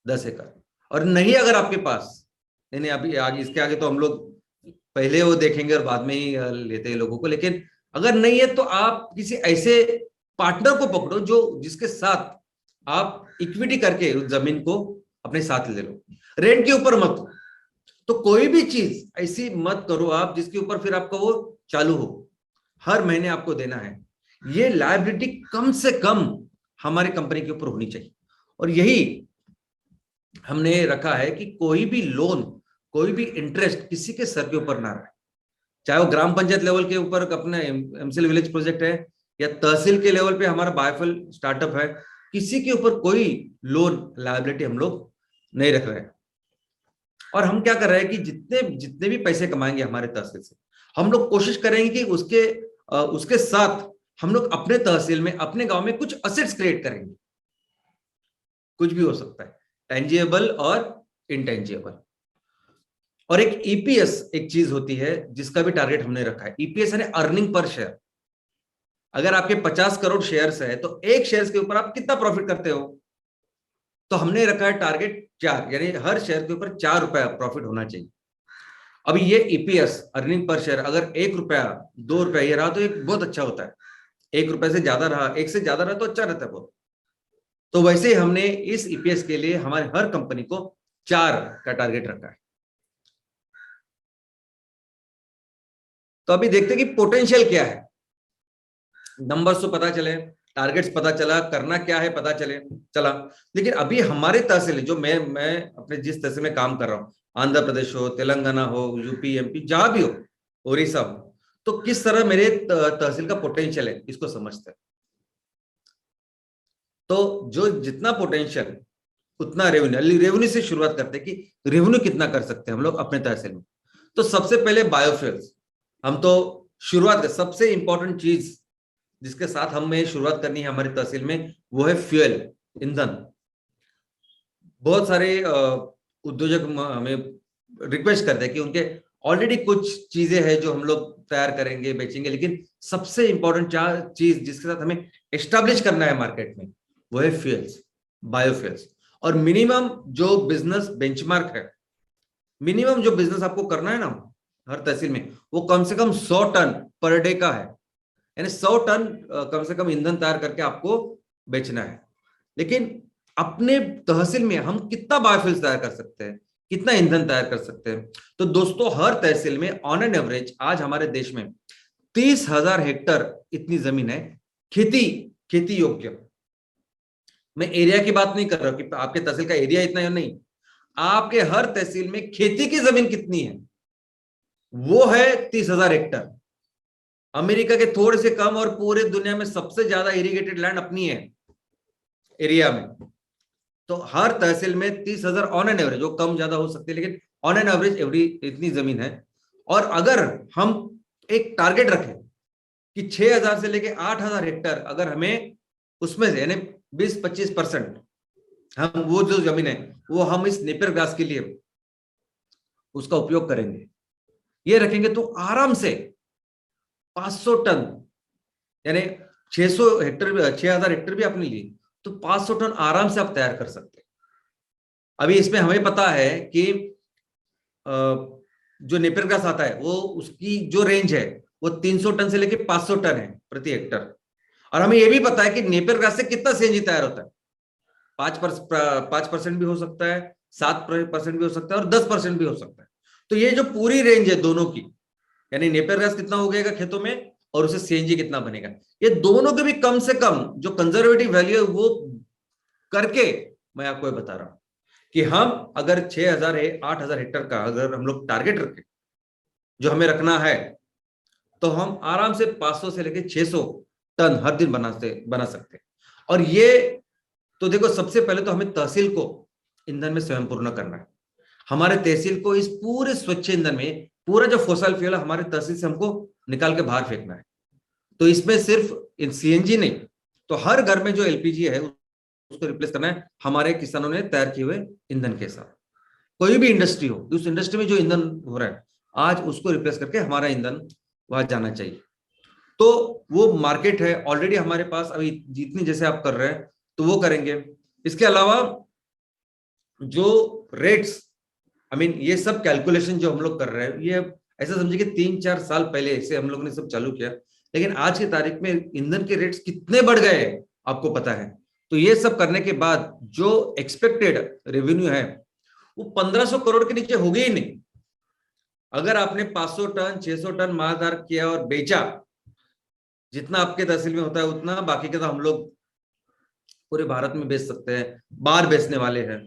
10 एकड़, और नहीं अगर आपके पास, नहीं नहीं, अभी आगे, इसके आगे तो हम लोग पहले वो देखेंगे और बाद में ही लेते हैं लोगों को। लेकिन अगर नहीं है तो आप किसी ऐसे पार्टनर को पकड़ो जो जिसके साथ आप इक्विटी करके उस जमीन को अपने साथ ले लो। रेंट के ऊपर मत हो। तो कोई भी चीज ऐसी मत करो आप जिसके ऊपर फिर आपका वो चालू हो, हर महीने आपको देना है। ये लायबिलिटी कम से कम हमारी कंपनी के ऊपर होनी चाहिए। और यही हमने रखा है कि कोई भी लोन, कोई भी इंटरेस्ट किसी के सर के ऊपर ना रहे। चाहे वो ग्राम पंचायत लेवल के ऊपर अपना एमसीएल विलेज प्रोजेक्ट है, या तहसील के लेवल पे हमारा बायोफुल स्टार्टअप है, किसी के ऊपर कोई लोन लायबिलिटी हम लोग नहीं रख रहे हैं। और हम क्या कर रहे हैं कि जितने जितने भी पैसे कमाएंगे हमारे तहसील से, हम लोग कोशिश करेंगे कि उसके साथ हम लोग अपने तहसील में, अपने गांव में कुछ असेट्स क्रिएट करेंगे। कुछ भी हो सकता है, टेंजिबल और इनटेंजिबल। और एक ईपीएस एक चीज होती है जिसका भी टारगेट हमने रखा है। ईपीएस यानी अर्निंग पर शेयर। अगर आपके 50 करोड़ शेयर्स है तो एक शेयर के ऊपर आप कितना प्रॉफिट करते हो? तो हमने रखा है टारगेट 4, यानी हर शेयर के ऊपर 4 रुपया प्रॉफिट होना चाहिए। अभी ये ईपीएस, अर्निंग पर शेयर, अगर 1 रुपया 2 रुपया ये रहा तो एक बहुत अच्छा होता है। 1 रुपये से ज्यादा रहा, 1 से ज्यादा रहा तो अच्छा रहता है बहुत। तो वैसे ही हमने इस ईपीएस के लिए हमारे हर कंपनी को 4 का टारगेट रखा है। तो अभी देखते हैं कि पोटेंशियल क्या है। नंबर्स तो पता चले, टारगेट्स पता चला, करना क्या है पता चला। लेकिन अभी हमारे तहसील, जो मैं अपने जिस तहसील में काम कर रहा हूँ, आंध्र प्रदेश हो, तेलंगाना हो, यूपी, एमपी, जहां भी हो, उड़ीसा हो, तो किस तरह मेरे तहसील का पोटेंशियल है इसको समझते हैं। तो जो जितना पोटेंशियल उतना रेवेन्यू से शुरुआत करते हैं कि रेवेन्यू कितना कर सकते हैं हम लोग अपने तहसील में। तो सबसे पहले बायोफ्यूल्स, हम तो शुरुआत कर, सबसे इंपॉर्टेंट चीज जिसके साथ हमें शुरुआत करनी है हमारी तहसील में, वो है फ्यूल, ईंधन। बहुत सारे उद्योजक हमें रिक्वेस्ट करते हैं कि उनके ऑलरेडी कुछ चीजें हैं जो हम लोग तैयार करेंगे, बेचेंगे, लेकिन सबसे इंपॉर्टेंट चीज जिसके साथ हमें एस्टेब्लिश करना है मार्केट में, वो है फ्यूल्स, बायोफ्यूल्स। और मिनिमम जो बिजनेस बेंचमार्क है, मिनिमम जो बिजनेस आपको करना है ना हर तहसील में, वो कम से कम 100 टन पर डे का है। यानी 100 टन कम से कम ईंधन तैयार करके आपको बेचना है। लेकिन अपने तहसील में हम कितना बायोफ्यूल्स तैयार कर सकते हैं, कितना ईंधन तैयार कर सकते हैं? तो दोस्तों, हर तहसील में ऑन एन एवरेज आज हमारे देश में 30,000 हेक्टेयर इतनी जमीन है खेती योग्य। मैं एरिया की बात नहीं कर रहा हूं कि आपके तहसील का एरिया इतना है, नहीं। आपके हर तहसील में खेती की जमीन कितनी है? वो है 30,000 हेक्टेयर। अमेरिका के थोड़े से कम और पूरे दुनिया में सबसे ज्यादा इरिगेटेड लैंड अपनी है एरिया में। तो हर तहसील में 30,000 ऑन एन एवरेज, वो कम ज्यादा हो सकती है लेकिन ऑन एन एवरेज एवरी इतनी जमीन है। और अगर हम एक टारगेट रखें कि 6,000 से लेके 8,000 हेक्टर अगर हमें उसमें से यानी 20-25% हम वो जो जमीन है वो हम इस नेपियर ग्रास के लिए उसका उपयोग करेंगे, ये रखेंगे, तो आराम से 500 टन, यानी 600 हेक्टर, 6,000 हेक्टर भी आपने लिए तो 500 टन आराम से आप तैयार कर सकते हैं। अभी इसमें हमें पता है कि जो नेपियर ग्रास आता है वो उसकी जो रेंज है वो 300 टन से लेके 500 टन है प्रति हेक्टर। और हमें यह भी पता है कि नेपियर ग्रास से कितना सीएनजी तैयार होता है, 5% भी हो सकता है, 7% भी हो सकता है और 10% भी हो सकता है। तो ये जो पूरी रेंज है दोनों की, यानी नेपियर गैस कितना हो गएगा खेतों में और उसे सीएनजी कितना बनेगा, ये दोनों के भी कम से कम जो कंजर्वेटिव वैल्यू है वो करके मैं आपको ये बता रहा हूं कि हम अगर 6,000 है 8,000 हेक्टर का अगर हम लोग टारगेट रखें जो हमें रखना है, तो हम आराम से 500 से लेकर 600 टन हर दिन बना सकते हैं। और ये तो देखो, सबसे पहले तो हमें तहसील को ईंधन में स्वयं पूर्ण करना है। हमारे तहसील को इस पूरे स्वच्छ ईंधन में, पूरा जो फॉसिल फ्यूल है हमारे तहसील से हमको निकाल के बाहर फेंकना है। तो इसमें सिर्फ सीएनजी नहीं, तो हर घर में जो एलपीजी है उसको रिप्लेस करना है हमारे किसानों ने तैयार किए हुए ईंधन के साथ। कोई भी इंडस्ट्री हो, उस इंडस्ट्री में जो ईंधन हो रहा है आज उसको रिप्लेस करके हमारा ईंधन वहां जाना चाहिए। तो वो मार्केट है ऑलरेडी हमारे पास, अभी जितनी जैसे आप कर रहे हैं तो वो करेंगे। इसके अलावा जो रेट्स, आई मीन ये सब कैलकुलेशन जो हम लोग कर रहे हैं, ये ऐसा समझिए कि 3-4 साल पहले से हम लोगों ने सब चालू किया, लेकिन आज की तारीख में ईंधन के रेट्स कितने बढ़ गए आपको पता है। तो ये सब करने के बाद जो एक्सपेक्टेड रेवेन्यू है वो 1,500 करोड़ के नीचे हो गई ही नहीं। अगर आपने 500 टन 600 टन माल तैयार किया और बेचा, जितना आपके तहसील में होता है उतना, बाकी के तो हम लोग पूरे भारत में बेच सकते हैं, बाहर बेचने वाले हैं।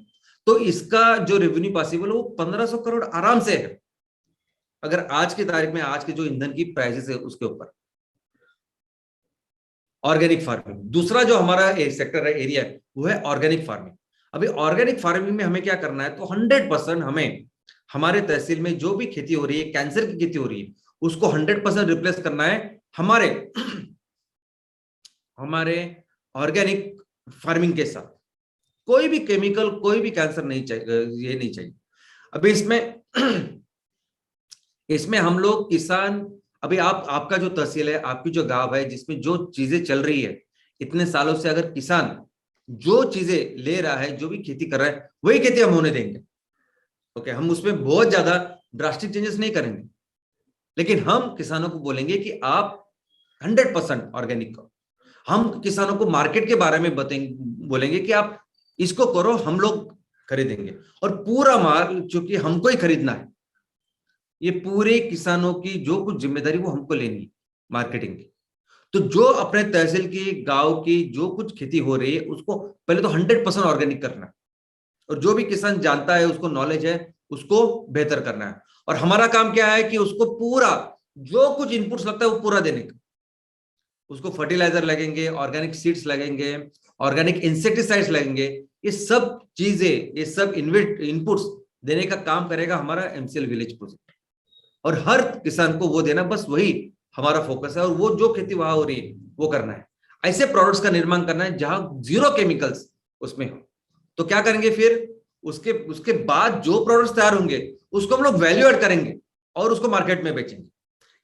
तो इसका जो रेवेन्यू पॉसिबल है वो 1,500 करोड़ आराम से है अगर आज की तारीख में आज के जो ईंधन की प्राइसेस है उसके ऊपर। ऑर्गेनिक फार्मिंग दूसरा जो हमारा सेक्टर है, एरिया है, वो है ऑर्गेनिक फार्मिंग। अभी ऑर्गेनिक फार्मिंग में हमें क्या करना है, तो 100% हमें हमारे तहसील में जो भी खेती हो रही है, कैंसर की खेती हो रही है, उसको 100% रिप्लेस करना है हमारे हमारे ऑर्गेनिक फार्मिंग के साथ। कोई भी केमिकल, कोई भी कैंसर नहीं चाहिए, ये नहीं चाहिए। अभी इसमें हम लोग किसान, अभी आपका जो तहसील है, आपकी जो गांव है, जिसमें जो चीजें चल रही है इतने सालों से, अगर किसान जो चीजें ले रहा है, जो भी खेती कर रहा है, वही खेती हम होने देंगे। ओके, हम उसमें बहुत ज्यादा ड्रास्टिक चेंजेस नहीं करेंगे, लेकिन हम किसानों को बोलेंगे कि आप 100% ऑर्गेनिक करो। हम किसानों को मार्केट के बारे में बोलेंगे कि आप इसको करो, हम लोग खरीदेंगे। और पूरा माल चूंकि हमको ही खरीदना है, ये पूरे किसानों की जो कुछ जिम्मेदारी वो हमको लेनी है मार्केटिंग की। तो जो अपने तहसील की, गांव की जो कुछ खेती हो रही है उसको पहले तो 100% ऑर्गेनिक करना है, और जो भी किसान जानता है, उसको नॉलेज है, उसको बेहतर करना है। और हमारा काम क्या है कि उसको पूरा जो कुछ इनपुट्स लगता है वो पूरा देने का। उसको फर्टिलाइजर लगेंगे, ऑर्गेनिक सीड्स लगेंगे, ऑर्गेनिक इंसेक्टिसाइड्स लगेंगे, ये सब चीजें, ये सब इनपुट्स देने का काम करेगा हमारा एमसीएल विलेज प्रोजेक्ट। और हर किसान को वो देना, बस वही हमारा फोकस है। और वो जो खेती वहां हो रही है वो करना है, ऐसे प्रोडक्ट्स का निर्माण करना है जहां जीरो केमिकल्स उसमें हो। तो क्या करेंगे फिर, उसके उसके बाद जो प्रोडक्ट्स तैयार होंगे उसको हम लोग वैल्यू एड करेंगे और उसको मार्केट में बेचेंगे।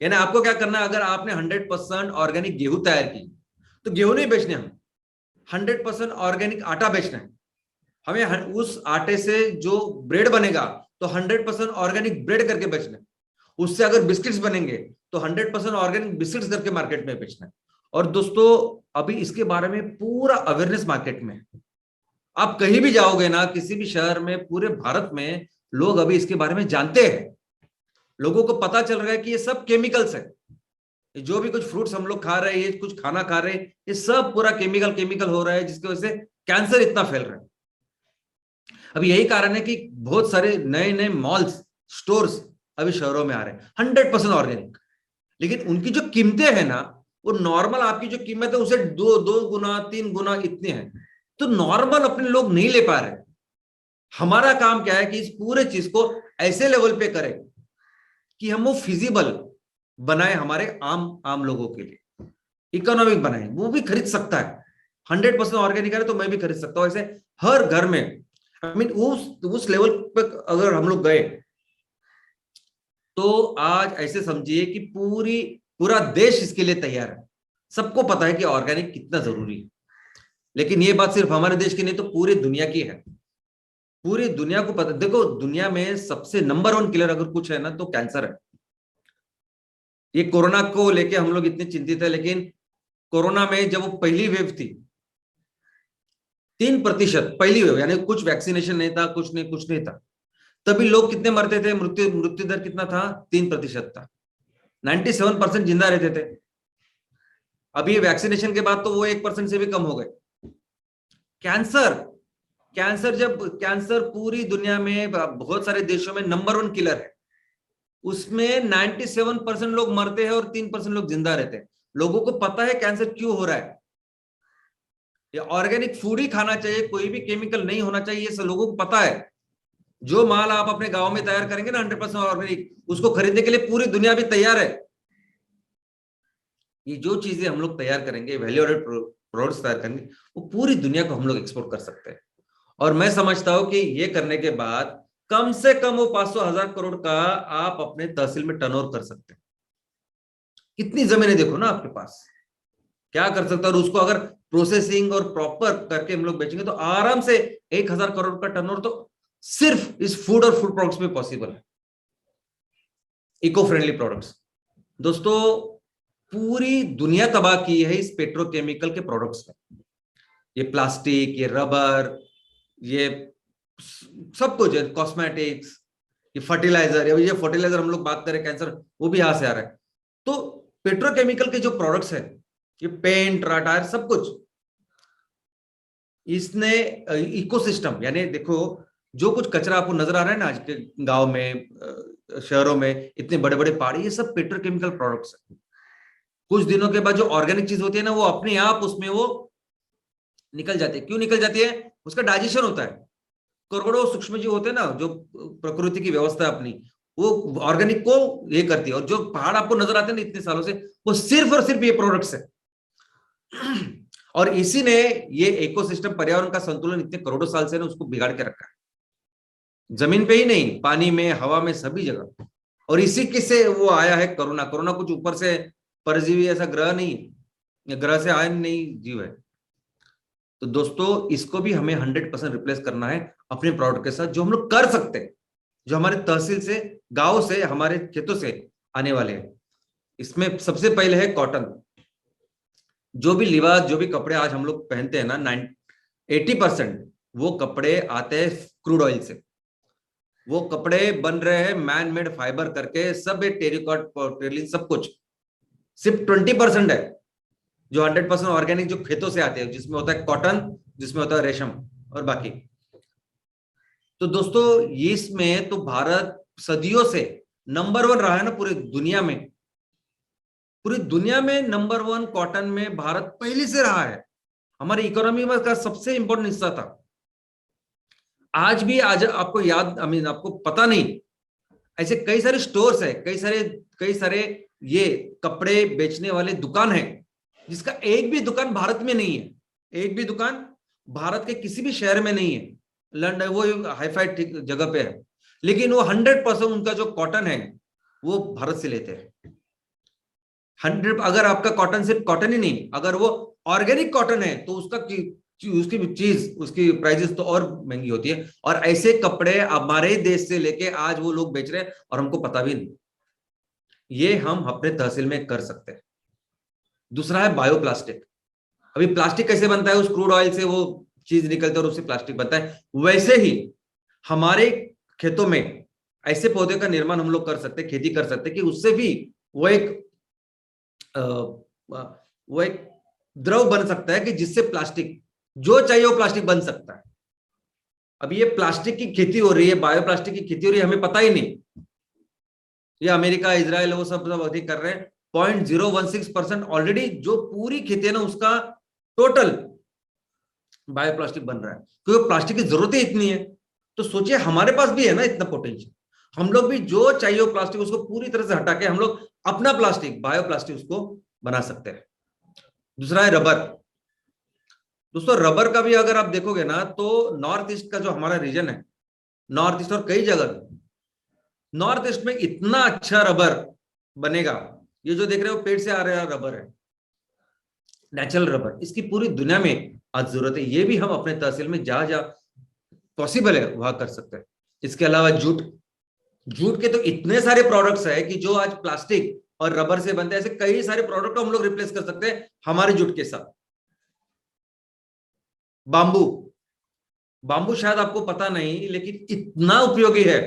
यानी आपको क्या करना है, अगर आपने 100% ऑर्गेनिक गेहूं तैयार की तो गेहूं नहीं बेचने, हम 100% ऑर्गेनिक आटा बेचना है। हमें उस आटे से जो ब्रेड बनेगा तो 100% ऑर्गेनिक ब्रेड करके बेचना है। उससे अगर बिस्किट्स बनेंगे तो 100% ऑर्गेनिक बिस्किट्स करके मार्केट में बेचना है। और दोस्तों, अभी इसके बारे में पूरा अवेयरनेस मार्केट में है। आप कहीं भी जाओगे ना, किसी भी शहर में, पूरे भारत में लोग अभी इसके बारे में जानते हैं। लोगों को पता चल रहा है कि ये सब केमिकल्स है, जो भी कुछ फ्रूट्स हम लोग खा रहे हैं, ये कुछ खाना खा रहे हैं, ये सब पूरा केमिकल हो रहा है, जिसकी वजह से कैंसर इतना फैल रहा है। अभी यही कारण है कि बहुत सारे नए नए मॉल्स, स्टोर्स अभी शहरों में आ रहे हैं 100% ऑर्गेनिक। लेकिन उनकी जो कीमतें हैं ना, वो नॉर्मल आपकी जो कीमत है उसे 2 गुना 3 गुना इतने हैं। तो नॉर्मल अपने लोग नहीं ले पा रहे। हमारा काम क्या है कि इस पूरे चीज को ऐसे लेवल पे करें कि हम वो फिजिबल बनाए हमारे आम आम लोगों के लिए, इकोनॉमिक बनाए, वो भी खरीद सकता है। 100% ऑर्गेनिक है तो मैं भी खरीद सकता हूं। ऐसे हर घर में, आई मीन उस लेवल पे अगर हम लोग गए तो आज ऐसे समझिए कि पूरा देश इसके लिए तैयार है। सबको पता है कि ऑर्गेनिक कितना जरूरी है। लेकिन ये बात सिर्फ हमारे देश की नहीं, तो पूरी दुनिया की है। पूरी दुनिया को पता। देखो, दुनिया में सबसे नंबर 1 किलर अगर कुछ है ना तो कैंसर है। ये कोरोना को लेके हम लोग इतने चिंतित है, लेकिन कोरोना में जब वो पहली वेव थी, 3% पहली वेव, यानी कुछ वैक्सीनेशन नहीं था, कुछ नहीं था, तभी लोग कितने मरते थे, मृत्यु दर कितना था, 3% था। 97% जिंदा रहते थे। अभी वैक्सीनेशन के बाद तो वो 1% से भी कम हो गए। कैंसर कैंसर पूरी दुनिया में बहुत सारे देशों में नंबर 1 किलर है। उसमें 97% लोग मरते हैं और 3% लोग जिंदा रहते हैं। लोगों को पता है कैंसर क्यों हो रहा है। ये ऑर्गेनिक फूड ही खाना चाहिए, कोई भी केमिकल नहीं होना चाहिए, ये सब लोगों को पता है। जो माल आप अपने गांव में तैयार करेंगे ना 100% ऑर्गेनिक, उसको खरीदने के लिए पूरी दुनिया भी तैयार है। ये जो चीजें हम लोग तैयार करेंगे, वैल्यू एडेड प्रोडक्ट्स तैयार करेंगे, वो पूरी दुनिया को हम लोग एक्सपोर्ट कर सकते हैं। और मैं समझता हूं कि ये करने के बाद कम से कम वो 500,000 करोड़ का आप अपने तहसील में टर्नओवर कर सकते हैं। कितनी जमीनें देखो ना आपके पास, क्या कर सकते हैं। और उसको अगर प्रोसेसिंग और प्रॉपर करके हम लोग बेचेंगे तो आराम से 1,000 करोड़ का टर्नओवर तो सिर्फ इस फूड और फूड प्रोडक्ट्स में पॉसिबल है। Eco friendly products. दोस्तों, पूरी दुनिया तबाह की है इस पेट्रोकेमिकल के प्रोडक्ट्स में। ये प्लास्टिक, ये रबर, ये सब कुछ है, कॉस्मेटिक्स, ये फर्टिलाइजर। ये फर्टिलाइजर हम लोग बात करें, कैंसर वो भी यहां से आ रहा है। तो पेट्रोकेमिकल के जो प्रोडक्ट्स है, ये पेंट, टायर, सब कुछ, इसने इकोसिस्टम, यानी देखो जो कुछ कचरा आपको नजर आ रहा है ना आज के गांव में, शहरों में इतने बड़े बड़े पहाड़, ये सब पेट्रोकेमिकल प्रोडक्ट्स है। कुछ दिनों के बाद जो ऑर्गेनिक चीज होती है ना, वो अपने आप उसमें वो निकल जाती है। क्यों निकल जाती है? उसका डाइजेशन होता है। करोड़ों सूक्ष्म जीव होते हैं ना, जो प्रकृति की व्यवस्था है अपनी, वो ऑर्गेनिक को ये करती है। और जो पहाड़ आपको नजर आते हैं ना इतने सालों से, वो सिर्फ और सिर्फ ये प्रोडक्ट्स है। और इसी ने ये इकोसिस्टम, पर्यावरण का संतुलन इतने करोड़ों साल से ना उसको बिगाड़ के रखा है। जमीन पे ही नहीं, पानी में, हवा में, सभी जगह। और इसी के से वो आया है कोरोना। कोरोना कुछ ऊपर से परजीवी ऐसा ग्रह नहीं, ग्रह से आया नहीं जीव है। तो दोस्तों, इसको भी हमें 100% रिप्लेस करना है अपने प्रोडक्ट के साथ, जो हम लोग कर सकते हैं, जो हमारे तहसील से, गांव से, हमारे खेतों से आने वाले हैं। इसमें सबसे पहले है कॉटन। जो भी लिबास, जो भी कपड़े आज हम लोग पहनते हैं ना, 80% वो कपड़े आते हैं क्रूड ऑयल से। वो कपड़े बन रहे हैं मैन मेड फाइबर करके, सब टेरिकॉट, पोर्टेलिन, सब कुछ। सिर्फ 20% है जो 100% ऑर्गेनिक, जो खेतों से आते हैं, जिसमें होता है कॉटन, जिसमें होता है रेशम, और बाकी। तो दोस्तों, इसमें तो भारत सदियों से नंबर 1 रहा है ना पूरी दुनिया में। पूरी दुनिया में नंबर 1 कॉटन में भारत पहले से रहा है। हमारी इकोनॉमी में का सबसे इंपॉर्टेंट हिस्सा था। आज भी, आज आपको याद, आई मीन आपको पता नहीं, ऐसे कई सारे स्टोर्स है, कई सारे ये कपड़े बेचने वाले दुकान है, जिसका एक भी दुकान भारत में नहीं है। एक भी दुकान भारत के किसी भी शहर में नहीं है। लंदन वो हाईफाई जगह पे है, लेकिन वो 100% उनका जो कॉटन है वो भारत से लेते हैं। 100, अगर आपका कॉटन सिर्फ कॉटन ही नहीं, अगर वो ऑर्गेनिक कॉटन है तो उसकी प्राइसेस तो और महंगी होती है। और ऐसे कपड़े हमारे देश से लेके आज वो लोग बेच रहे हैं और हमको पता भी नहीं। ये हम अपने तहसील में कर सकते हैं। दूसरा है बायोप्लास्टिक। अभी प्लास्टिक कैसे बनता है? उस क्रूड ऑयल से वो चीज निकलती है और उससे प्लास्टिक बनता है। वैसे ही हमारे खेतों में ऐसे पौधे का निर्माण हम लोग कर सकते हैं, खेती कर सकते हैं कि उससे भी वो एक द्रव बन सकता है कि जिससे प्लास्टिक जो चाहिए वो प्लास्टिक बन सकता है। अब ये प्लास्टिक की खेती हो रही है, बायोप्लास्टिक की खेती हो रही है, हमें पता ही नहीं। ये अमेरिका, इजराइल, वो सब अधिक कर रहे हैं। 0.016% ऑलरेडी जो पूरी खेती है ना, उसका टोटल बायोप्लास्टिक बन रहा है, क्योंकि प्लास्टिक की जरूरत ही इतनी है। तो सोचिए हमारे पास भी है ना इतना पोटेंशियल, हम लोग भी जो चाहिए वो प्लास्टिक उसको पूरी तरह से हटा के हम लोग अपना प्लास्टिक, बायोप्लास्टिक उसको बना सकते हैं। दूसरा है रबर। दोस्तों रबर का भी अगर आप देखोगे ना तो नॉर्थ ईस्ट का जो हमारा रीजन है, नॉर्थ ईस्ट और कई जगह, नॉर्थ ईस्ट में इतना अच्छा रबर बनेगा। ये जो देख रहे हो पेड़ से आ रहा रबर है, नेचुरल रबर, इसकी पूरी दुनिया में आज जरूरत है। ये भी हम अपने तहसील में जहां जहां पॉसिबल है वहां कर सकते हैं। इसके अलावा जूट, जूट के तो इतने सारे प्रोडक्ट्स है कि जो आज प्लास्टिक और रबर से बनते हैं, ऐसे कई सारे प्रोडक्ट को हम लोग रिप्लेस कर सकते हैं हमारे जूट के साथ। बांबू, बांबू शायद आपको पता नहीं लेकिन इतना उपयोगी है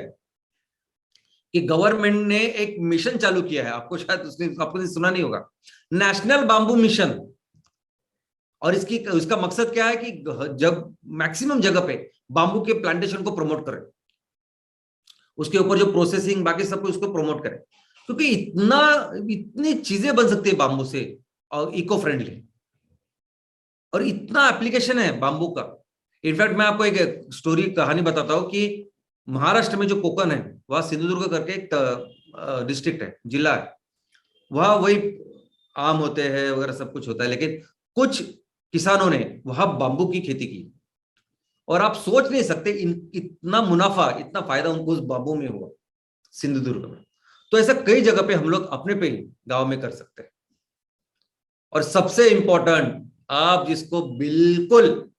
कि गवर्नमेंट ने एक मिशन चालू किया है, आपको शायद उसने आपको सुना नहीं होगा, नेशनल बांबू मिशन। और इसका मकसद क्या है कि जब मैक्सिमम जगह पे बांबू के प्लांटेशन को प्रमोट करें, उसके ऊपर जो प्रोसेसिंग बाकी सब कुछ उसको प्रमोट करें, क्योंकि इतनी चीजें बन सकती है बांबू से और इको फ्रेंडली, और इतना एप्लीकेशन है बांबू का। इनफैक्ट मैं आपको एक स्टोरी कहानी बताता हूं कि महाराष्ट्र में जो कोकण है, वहां सिंधुदुर्ग करके एक डिस्ट्रिक्ट है, जिला है, वहां वही आम होते हैं वगैरह सब कुछ होता है, लेकिन कुछ किसानों ने वहां बांबू की खेती की, और आप सोच नहीं सकते इतना मुनाफा, इतना फायदा उनको उस बांबू में हुआ सिंधुदुर्ग में। तो ऐसा कई जगह पे हम लोग अपने पे ही गांव में कर सकते हैं। और सबसे इंपॉर्टेंट, आप जिसको बिल्कुल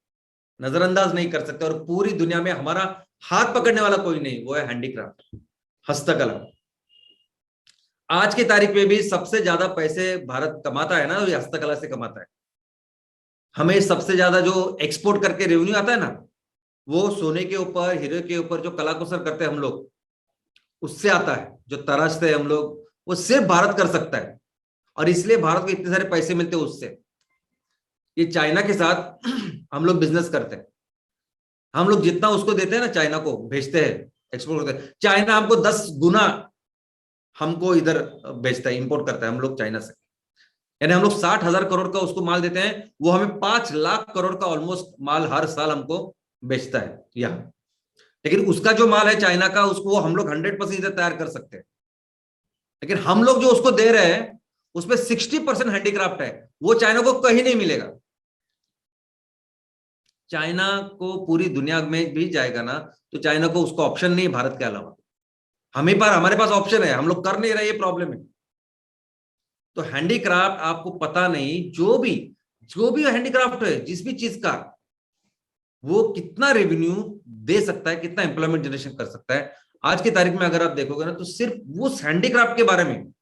नजरअंदाज नहीं कर सकते और पूरी दुनिया में हमारा हाथ पकड़ने वाला कोई नहीं, वो है हैंडीक्राफ्ट, हस्तकला। आज की तारीख में भी सबसे ज्यादा पैसे भारत कमाता है ना, वो हस्तकला से कमाता है। हमें सबसे ज्यादा जो एक्सपोर्ट करके रेवेन्यू आता है ना, वो सोने के ऊपर, हीरे के ऊपर जो कला कुशल करते हैं हम लोग, उससे आता है। जो तराशते हैं हम लोग, वो सिर्फ भारत कर सकता है, और इसलिए भारत को इतने सारे पैसे मिलते हैं उससे। ये चाइना के साथ हम लोग बिजनेस करते हैं, हम लोग जितना उसको देते हैं ना, चाइना को भेजते हैं, एक्सपोर्ट करते हैं, चाइना हमको 10 गुना हमको इधर बेचता है, इंपोर्ट करता है हम लोग चाइना से। यानी हम लोग 60,000 करोड़ का उसको माल देते हैं, वो हमें 5 लाख करोड़ का ऑलमोस्ट माल हर साल हमको बेचता है यहाँ। लेकिन उसका जो माल है चाइना का, उसको वो हम लोग 100% इधर तैयार कर सकते हैं, लेकिन हम लोग जो उसको दे रहे हैं उसमें 60% हैंडीक्राफ्ट है, वो चाइना को कहीं नहीं मिलेगा। चाइना को पूरी दुनिया में भी जाएगा ना, तो चाइना को उसका ऑप्शन नहीं भारत के अलावा। हमें पर हमारे पास ऑप्शन है, हम लोग कर नहीं रहे, ये प्रॉब्लम है। तो हैंडीक्राफ्ट आपको पता नहीं, जो भी हैंडीक्राफ्ट है जिस भी चीज का, वो कितना रेवेन्यू दे सकता है, कितना एम्प्लॉयमेंट जनरेशन कर सकता है। आज की तारीख में अगर आप देखोगे ना, तो सिर्फ उस हैंडीक्राफ्ट के बारे में,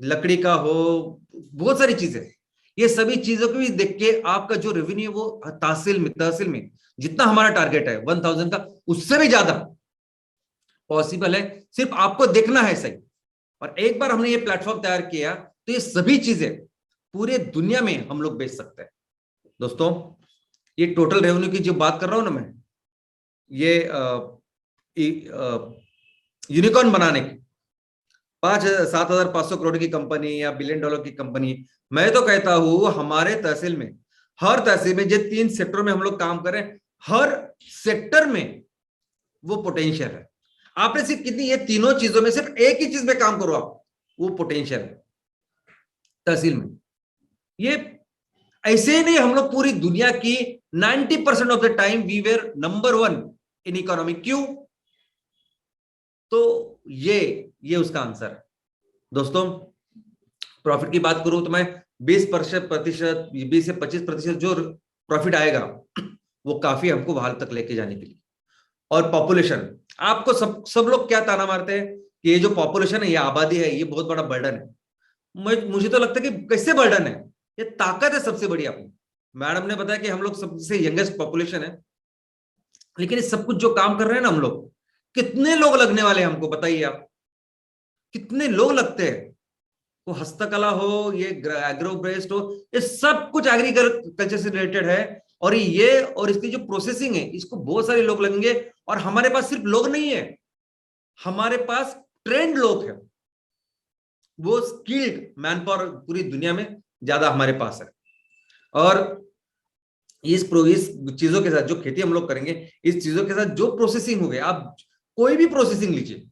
लकड़ी का हो, बहुत सारी चीजें, ये सभी चीजों को भी देख के आपका जो रेवेन्यू वो तहसील में जितना हमारा टारगेट है 1000 का, उससे भी ज्यादा पॉसिबल है। सिर्फ आपको देखना है सही। और एक बार हमने ये प्लेटफॉर्म तैयार किया तो ये सभी चीजें पूरे दुनिया में हम लोग बेच सकते हैं। दोस्तों ये टोटल रेवेन्यू की जो बात कर रहा हूं ना मैं, ये यूनिकॉर्न बनाने की 7,500 करोड़ की कंपनी या $1 बिलियन की कंपनी, मैं तो कहता हूं हमारे तहसील में, हर तहसील में, जो 3 सेक्टर में हम लोग काम करें, हर सेक्टर में वो पोटेंशियल है। आपने सिर्फ कितनी, ये तीनों चीजों में सिर्फ एक ही चीज में काम करो आप, वो पोटेंशियल है तहसील में। ये ऐसे ही नहीं, हम लोग पूरी दुनिया की 90% of the time we were number 1 in economy. क्यों? तो ये उसका आंसर है। दोस्तों प्रॉफिट की बात करूं तो मैं 20% 20 से 25% जो प्रॉफिट आएगा वो काफी हमको वहां तक लेके जाने के लिए। और पॉपुलेशन, आपको सब लोग क्या ताना मारते हैं कि ये जो पॉपुलेशन है, ये आबादी है, ये बहुत बड़ा बर्डन है। मुझे तो लगता है कि कैसे बर्डन है, ये ताकत है सबसे बड़ी अपनी। मैडम ने बताया कि हम लोग सबसे यंगेस्ट पॉपुलेशन है, लेकिन ये सब कुछ जो काम कर रहे हैं ना हम लोग, कितने लोग लगने वाले हैं हमको बताइए आप, कितने लोग लगते हैं। वो हस्तकला हो, ये एग्रो बेस्ड हो, ये सब कुछ एग्रीकल्चर से रिलेटेड है। और इसकी जो प्रोसेसिंग है, इसको बहुत सारे लोग लगेंगे। और हमारे पास सिर्फ लोग नहीं है, हमारे पास ट्रेंड लोग हैं, वो स्किल्ड मैन पावर पूरी दुनिया में ज्यादा हमारे पास है। और इस चीजों के साथ जो खेती हम लोग करेंगे, इस चीजों के साथ जो प्रोसेसिंग हो गई, आप कोई भी प्रोसेसिंग लीजिए,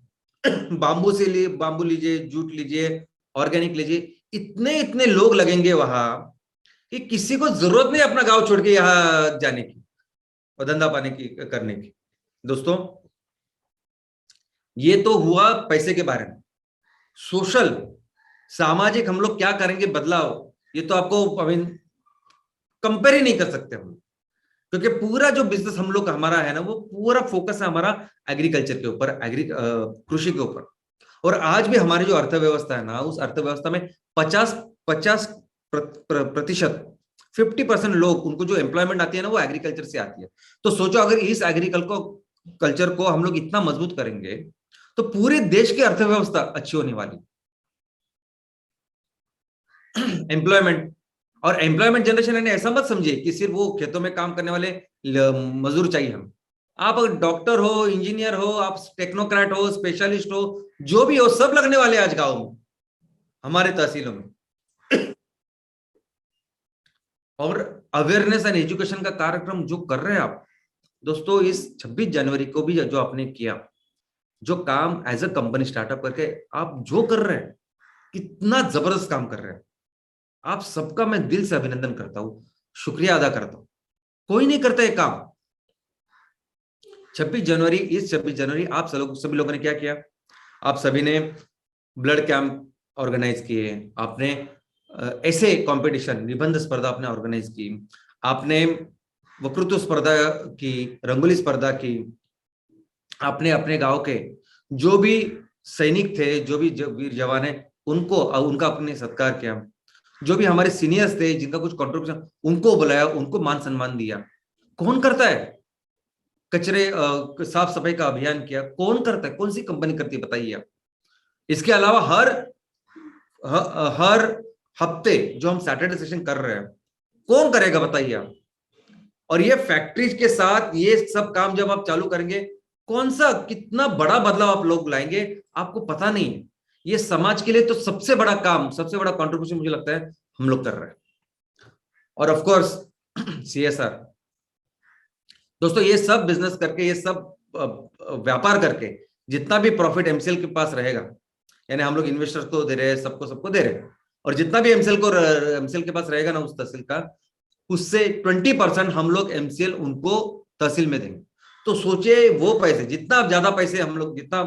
बांबू से लिए, बांबू लीजिए, जूट लीजिए, ऑर्गेनिक लीजिए, इतने इतने लोग लगेंगे वहां कि किसी को जरूरत नहीं अपना गांव छोड़ के यहाँ जाने की और धंधा पाने की करने की। दोस्तों, ये तो हुआ पैसे के बारे में। सोशल, सामाजिक हम लोग क्या करेंगे बदलाव, ये तो आपको अभी कंपेयर ही नहीं कर सकते हम, क्योंकि पूरा जो बिजनेस हम लोग हमारा है ना, वो पूरा फोकस है हमारा एग्रीकल्चर के ऊपर, कृषि के ऊपर। और आज भी हमारी जो अर्थव्यवस्था है ना, उस अर्थव्यवस्था में 50-50% 50% लोग, उनको जो एम्प्लॉयमेंट आती है ना, वो एग्रीकल्चर से आती है। तो सोचो, अगर इस कल्चर को हम लोग इतना मजबूत करेंगे तो पूरे देश की अर्थव्यवस्था अच्छी होने वाली। एम्प्लॉयमेंट, और एम्प्लॉयमेंट जनरेशन यानी ऐसा मत समझिए कि सिर्फ वो खेतों में काम करने वाले मजदूर चाहिए हम। आप अगर डॉक्टर हो, इंजीनियर हो, आप टेक्नोक्रेट हो, स्पेशलिस्ट हो, जो भी हो, सब लगने वाले आज गांव में, हमारे तहसीलों में। और अवेयरनेस एंड एजुकेशन का कार्यक्रम जो कर रहे हैं आप दोस्तों, इस 26 जनवरी को भी जो आपने किया, जो काम एज अ कंपनी स्टार्टअप करके आप जो कर रहे हैं, कितना जबरदस्त काम कर रहे हैं। आप सबका मैं दिल से अभिनंदन करता हूं, शुक्रिया अदा करता हूं। कोई नहीं करता ये काम। 26 जनवरी, इस 26 जनवरी आप सभी लोगों ने क्या किया? आप सभी ने ब्लड कैंप ऑर्गेनाइज किए, आपने ऐसे कंपटीशन, निबंध स्पर्धा आपने ऑर्गेनाइज की, आपने वक्तृत्व स्पर्धा की, रंगोली स्पर्धा की, आपने अपने गांव के जो भी सैनिक थे, जो भी वीर जवान है, उनको उनका अपने सत्कार किया। जो भी हमारे सीनियर्स थे जिनका कुछ कंट्रीब्यूशन, उनको बुलाया, उनको मान सम्मान दिया। कौन करता है? कचरे साफ सफाई का अभियान किया, कौन करता है? कौन सी कंपनी करती है बताइए आप? इसके अलावा हर हफ्ते जो हम सैटरडे सेशन कर रहे हैं, कौन करेगा बताइए आप? और ये फैक्ट्रीज के साथ ये सब काम जब आप चालू करेंगे, कौन सा कितना बड़ा बदलाव आप लोग लाएंगे, आपको पता नहीं है। ये समाज के लिए तो सबसे बड़ा काम, सबसे बड़ा कंट्रीब्यूशन मुझे लगता है हम लोग कर रहे हैं। और ऑफ कोर्स CSR। दोस्तों, ये सब बिजनेस करके, ये सब व्यापार करके जितना भी प्रॉफिट MCL के पास रहेगा, यानी हम लोग इन्वेस्टर्स को दे रहे हैं, सबको दे रहे हैं, और जितना भी MCL के पास रहेगा ना उस तहसील का, उससे 20% हम लोग MCL उनको तहसील में देंगे। तो सोचिए, वो पैसे, जितना ज्यादा पैसे हम लोग, जितना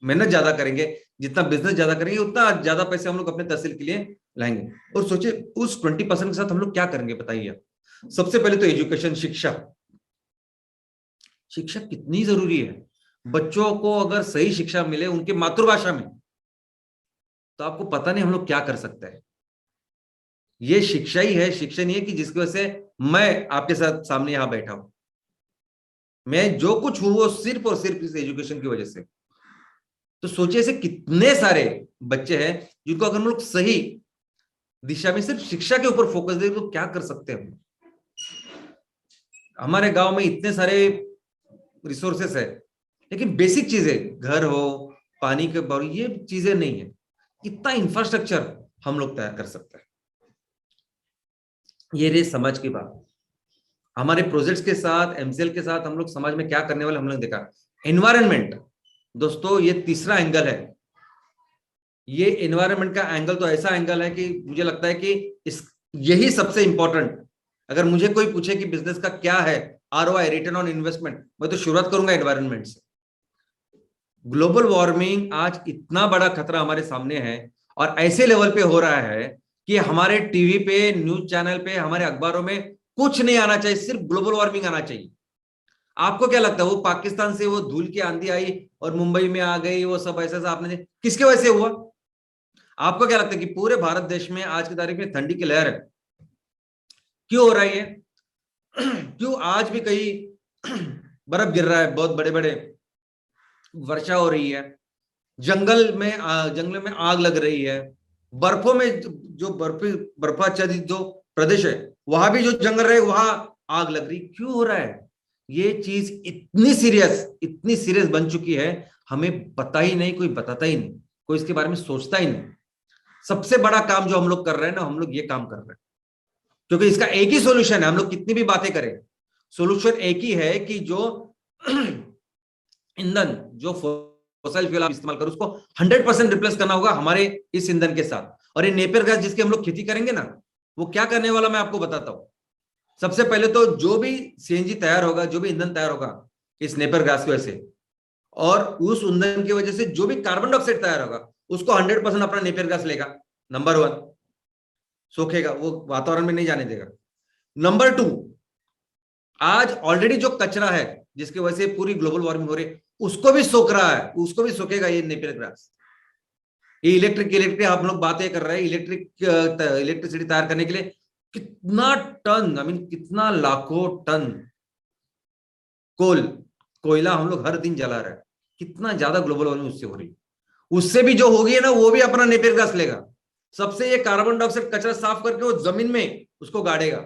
मेहनत ज्यादा करेंगे, जितना बिजनेस ज्यादा करेंगे, उतना ज्यादा पैसे हम लोग अपने तहसील के लिए लाएंगे। और सोचिए, उस 20% के साथ हम लोग क्या करेंगे बताइए? सबसे पहले तो एजुकेशन, शिक्षा। शिक्षा कितनी जरूरी है। बच्चों को अगर सही शिक्षा मिले उनके मातृभाषा में, तो आपको पता नहीं हम लोग क्या कर सकते हैं। ये शिक्षा ही है, शिक्षा नहीं है कि जिसकी वजह से मैं आपके साथ सामने यहां बैठा हूं। मैं जो कुछ हूं वो सिर्फ और सिर्फ इस एजुकेशन की वजह से। तो सोचिए, ऐसे कितने सारे बच्चे हैं जिनको अगर हम लोग सही दिशा में सिर्फ शिक्षा के ऊपर फोकस दें तो क्या कर सकते हैं। हमारे गांव में इतने सारे रिसोर्सेस है, लेकिन बेसिक चीजें, घर हो, पानी के बारे, ये चीजें नहीं है। इतना इंफ्रास्ट्रक्चर हम लोग तैयार कर सकते हैं। ये रही समाज की बात। हमारे प्रोजेक्ट्स के साथ, MCL के साथ हम लोग समाज में क्या करने वाले हम लोग देखा। एनवायरनमेंट, दोस्तों ये तीसरा एंगल है। ये एनवायरनमेंट का एंगल तो ऐसा एंगल है कि मुझे लगता है कि यही सबसे इंपॉर्टेंट। अगर मुझे कोई पूछे कि बिजनेस का क्या है ROI, रिटर्न ऑन इन्वेस्टमेंट, मैं तो शुरुआत करूंगा एनवायरनमेंट से। ग्लोबल वार्मिंग आज इतना बड़ा खतरा हमारे सामने है, और ऐसे लेवल पे हो रहा है कि हमारे टीवी पे, न्यूज चैनल पे, हमारे अखबारों में कुछ नहीं आना चाहिए, सिर्फ ग्लोबल वार्मिंग आना चाहिए। आपको क्या लगता है, वो पाकिस्तान से वो धूल की आंधी आई और मुंबई में आ गई, वो सब ऐसा आपने किसके वजह से हुआ? आपको क्या लगता है कि पूरे भारत देश में आज की तारीख में ठंडी की लहर है? क्यों हो रही है? क्यों आज भी कहीं बर्फ गिर रहा है, बहुत बड़े बड़े वर्षा हो रही है, जंगल में आग लग रही है, बर्फों में जो बर्फाच्छादित जो प्रदेश है वहां भी जो जंगल रहे वहां आग लग रही, क्यों हो रहा है? ये चीज इतनी सीरियस बन चुकी है, हमें पता ही नहीं, कोई बताता ही नहीं, कोई इसके बारे में सोचता ही नहीं। सबसे बड़ा काम जो हम लोग कर रहे हैं ना, हम लोग ये काम कर रहे हैं। क्योंकि इसका एक ही सॉल्यूशन है, हम लोग कितनी भी बातें करें, सॉल्यूशन एक ही है कि जो ईंधन, जो फॉसिल फ्यूल आप इस्तेमाल करो उसको 100% रिप्लेस करना होगा हमारे इस ईंधन के साथ। और ये नेपियर गैस जिसकी हम लोग खेती करेंगे ना, वो क्या करने वाला मैं आपको बताता हूं। सबसे पहले तो जो भी सीएनजी तैयार होगा, जो भी ईंधन तैयार होगा इस नेपियर गैस की वजह से, और उस ईंधन की वजह से जो भी कार्बन डाइऑक्साइड तैयार होगा, उसको 100% अपना नेपियर गैस लेगा। नंबर 1, सोखेगा, वो वातावरण में नहीं जाने देगा। नंबर 2, आज ऑलरेडी जो कचरा है जिसकी वजह से पूरी ग्लोबल वार्मिंग हो रही है, उसको भी सोख रहा है, उसको भी सोखेगा ये नेपियर ग्रास। ये इलेक्ट्रिक हम लोग बातें कर रहे हैं, इलेक्ट्रिसिटी तैयार करने के लिए कितना टन, कितना लाखों टन कोयला हम लोग हर दिन जला रहे हैं। कितना ज्यादा ग्लोबल वार्मिंग उससे हो रही है। उससे भी जो होगी है ना, वो भी अपना नेपियर गैस लेगा। सबसे ये कार्बन डाइऑक्साइड कचरा साफ करके वो जमीन में उसको गाड़ेगा।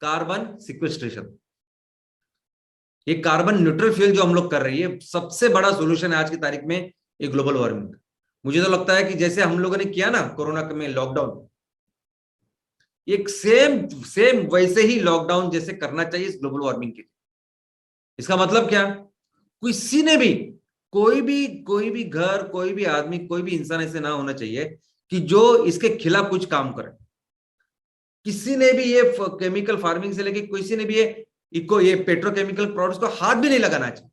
कार्बन सिक्वेस्ट्रेशन, ये कार्बन न्यूट्रल फ्यूल जो हम लोग कर रही है, सबसे बड़ा सोल्यूशन है आज की तारीख में ये ग्लोबल वार्मिंग। मुझे तो लगता है कि जैसे हम लोगों ने किया ना कोरोना में लॉकडाउन, एक सेम वैसे ही लॉकडाउन जैसे करना चाहिए इस ग्लोबल वार्मिंग के लिए। इसका मतलब क्या, किसी ने भी कोई भी घर, कोई भी आदमी, कोई भी इंसान ऐसे ना होना चाहिए कि जो इसके खिलाफ कुछ काम करे। किसी ने भी ये केमिकल फार्मिंग से लेके किसी ने भी ये पेट्रोकेमिकल प्रोडक्ट्स को हाथ भी नहीं लगाना चाहिए।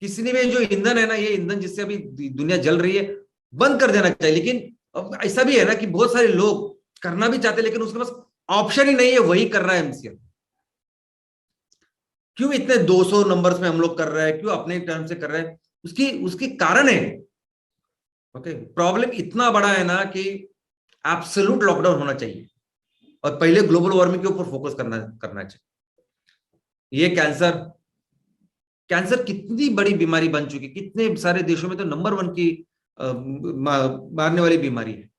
किसी ने भी जो ईंधन है ना, ये ईंधन जिससे अभी दुनिया जल रही है, बंद कर देना चाहिए। लेकिन अब ऐसा भी है ना कि बहुत सारे लोग करना भी चाहते हैं, लेकिन उसके पास ऑप्शन ही नहीं है, वही कर रहा है एमसीएल। क्यों इतने 200 नंबर्स में हम लोग कर रहे हैं, क्यों अपने टर्म से कर रहे हैं, उसकी कारण है। ओके, प्रॉब्लम इतना बड़ा है ना कि एब्सोल्यूट लॉकडाउन होना चाहिए और पहले ग्लोबल वार्मिंग के ऊपर फोकस करना चाहिए। ये कैंसर कितनी बड़ी बीमारी बन चुकी, कितने सारे देशों में तो नंबर 1 की मारने वाली बीमारी है।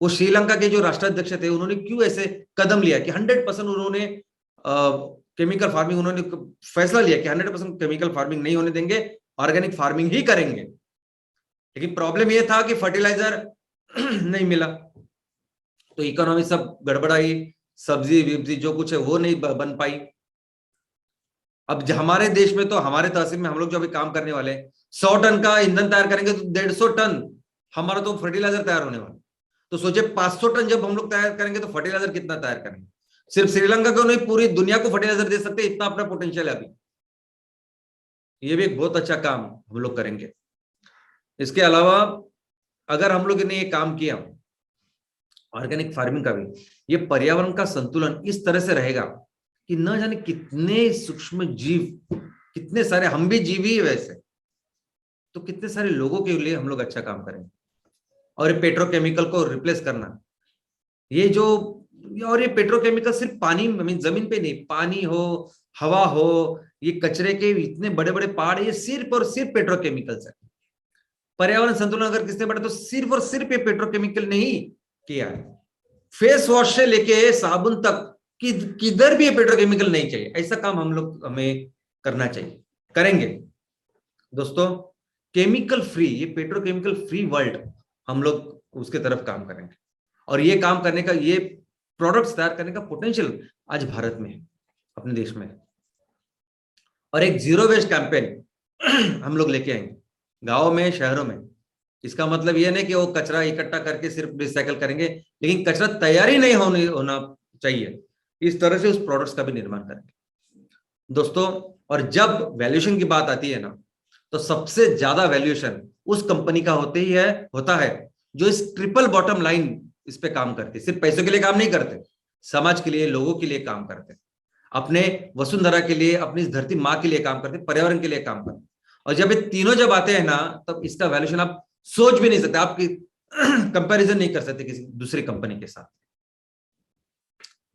वो श्रीलंका के जो राष्ट्राध्यक्ष थे, उन्होंने क्यों ऐसे कदम लिया कि 100% उन्होंने केमिकल फार्मिंग, उन्होंने फैसला लिया कि 100% केमिकल फार्मिंग नहीं होने देंगे, ऑर्गेनिक फार्मिंग ही करेंगे। लेकिन प्रॉब्लम यह था कि फर्टिलाइजर नहीं मिला, तो इकोनॉमी सब गड़बड़ाई, सब्जी विब्जी जो कुछ है वो नहीं बन पाई। अब हमारे देश में तो, हमारे तहसील में हम लोग जो अभी काम करने वाले 100 टन का ईंधन तैयार करेंगे तो 150 टन हमारा तो फर्टिलाइजर तैयार होने वाला। तो सोचे 500 टन जब हम लोग तैयार करेंगे तो फर्टिलाइजर कितना तैयार करेंगे। सिर्फ श्रीलंका को नहीं, पूरी दुनिया को फर्टिलाइजर दे सकते, इतना अपना पोटेंशियल है अभी। ये भी एक बहुत अच्छा काम हम लोग करेंगे। इसके अलावा अगर हम लोग ने ये काम किया ऑर्गेनिक फार्मिंग का भी, ये पर्यावरण का संतुलन इस तरह से रहेगा कि न जाने कितने सूक्ष्म जीव, कितने सारे, हम भी जीव ही वैसे, तो कितने सारे लोगों के लिए हम लोग अच्छा काम करेंगे। और ये पेट्रोकेमिकल को रिप्लेस करना, ये जो, और ये पेट्रोकेमिकल सिर्फ पानी जमीन पे नहीं, पानी हो, हवा हो, ये कचरे के इतने बड़े बड़े पहाड़, ये सिर्फ और सिर्फ पेट्रोकेमिकल्स है। पर्यावरण संतुलन अगर किसने बढ़ा तो सिर्फ और सिर्फ ये पेट्रोकेमिकल ने ही किया है। फेस वॉश से लेके साबुन तक किधर भी ये पेट्रोकेमिकल नहीं चाहिए। ऐसा काम हमें करना चाहिए, करेंगे दोस्तों। केमिकल फ्री, ये पेट्रोकेमिकल फ्री वर्ल्ड हम लोग उसके तरफ काम करेंगे। और ये काम करने का, ये प्रोडक्ट्स तैयार करने का पोटेंशियल आज भारत में है, अपने देश में। और एक जीरो वेस्ट कैंपेन हम लोग लेके आएंगे गांवों में, शहरों में। इसका मतलब ये नहीं कि वो कचरा इकट्ठा करके सिर्फ रिसाइकल करेंगे, लेकिन कचरा तैयारी नहीं होना चाहिए, इस तरह से उस प्रोडक्ट्स का भी निर्माण करेंगे दोस्तों। और जब वैल्यूएशन की बात आती है ना, तो सबसे ज्यादा वैल्यूएशन उस कंपनी का होता है जो इस ट्रिपल बॉटम लाइन इस पे काम करते, सिर्फ पैसों के लिए काम नहीं करते, समाज के लिए, लोगों के लिए काम करते, अपने वसुंधरा के लिए, अपनी इस धरती माँ के लिए काम करते, पर्यावरण के लिए काम करते। और जब ये तीनों जब आते हैं ना, तब इसका वैल्यूएशन आप सोच भी नहीं सकते, आपकी कंपैरिजन नहीं कर सकते किसी दूसरी कंपनी के साथ।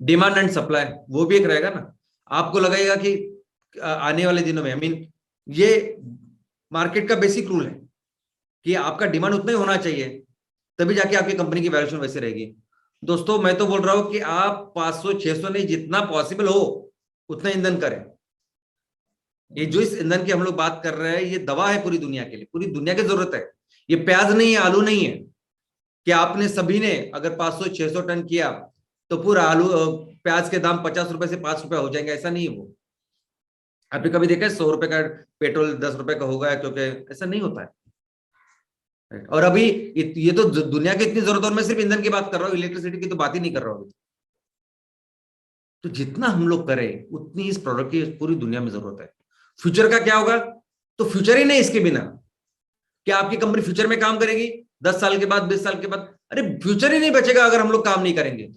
डिमांड एंड सप्लाई वो भी एक रहेगा ना, आपको लगेगा कि आने वाले दिनों में, ये मार्केट का बेसिक रूल है कि आपका डिमांड उतना ही होना चाहिए, तभी जाके आपकी कंपनी की वैल्यूएशन वैसे रहेगी। दोस्तों मैं तो बोल रहा हूं कि आप 500-600 नहीं, जितना पॉसिबल हो उतना ईंधन करें। ये जो इस ईंधन की हम लोग बात कर रहे हैं, ये दवा है पूरी दुनिया के लिए, पूरी दुनिया की जरूरत है। ये प्याज नहीं है, आलू नहीं है कि आपने सभी ने अगर 500-600 टन किया तो पूरा आलू प्याज के दाम 50 रुपए से 5 रुपए हो जाएंगे, ऐसा नहीं है वो। आपने कभी देखा है 100 रुपए का पेट्रोल 10 रुपए का होगा, क्योंकि ऐसा नहीं होता है। और अभी ये तो दुनिया की इतनी जरूरत है, और मैं सिर्फ ईंधन की बात कर रहा हूँ, इलेक्ट्रिसिटी की तो बात ही नहीं कर रहा हूँ। तो जितना हम लोग करें उतनी इस प्रोडक्ट की पूरी दुनिया में जरूरत है। फ्यूचर का क्या होगा? तो फ्यूचर ही नहीं इसके बिना। क्या आपकी कंपनी फ्यूचर में काम करेगी 10 साल के बाद, 20 साल के बाद? अरे फ्यूचर ही नहीं बचेगा अगर हम लोग काम नहीं करेंगे।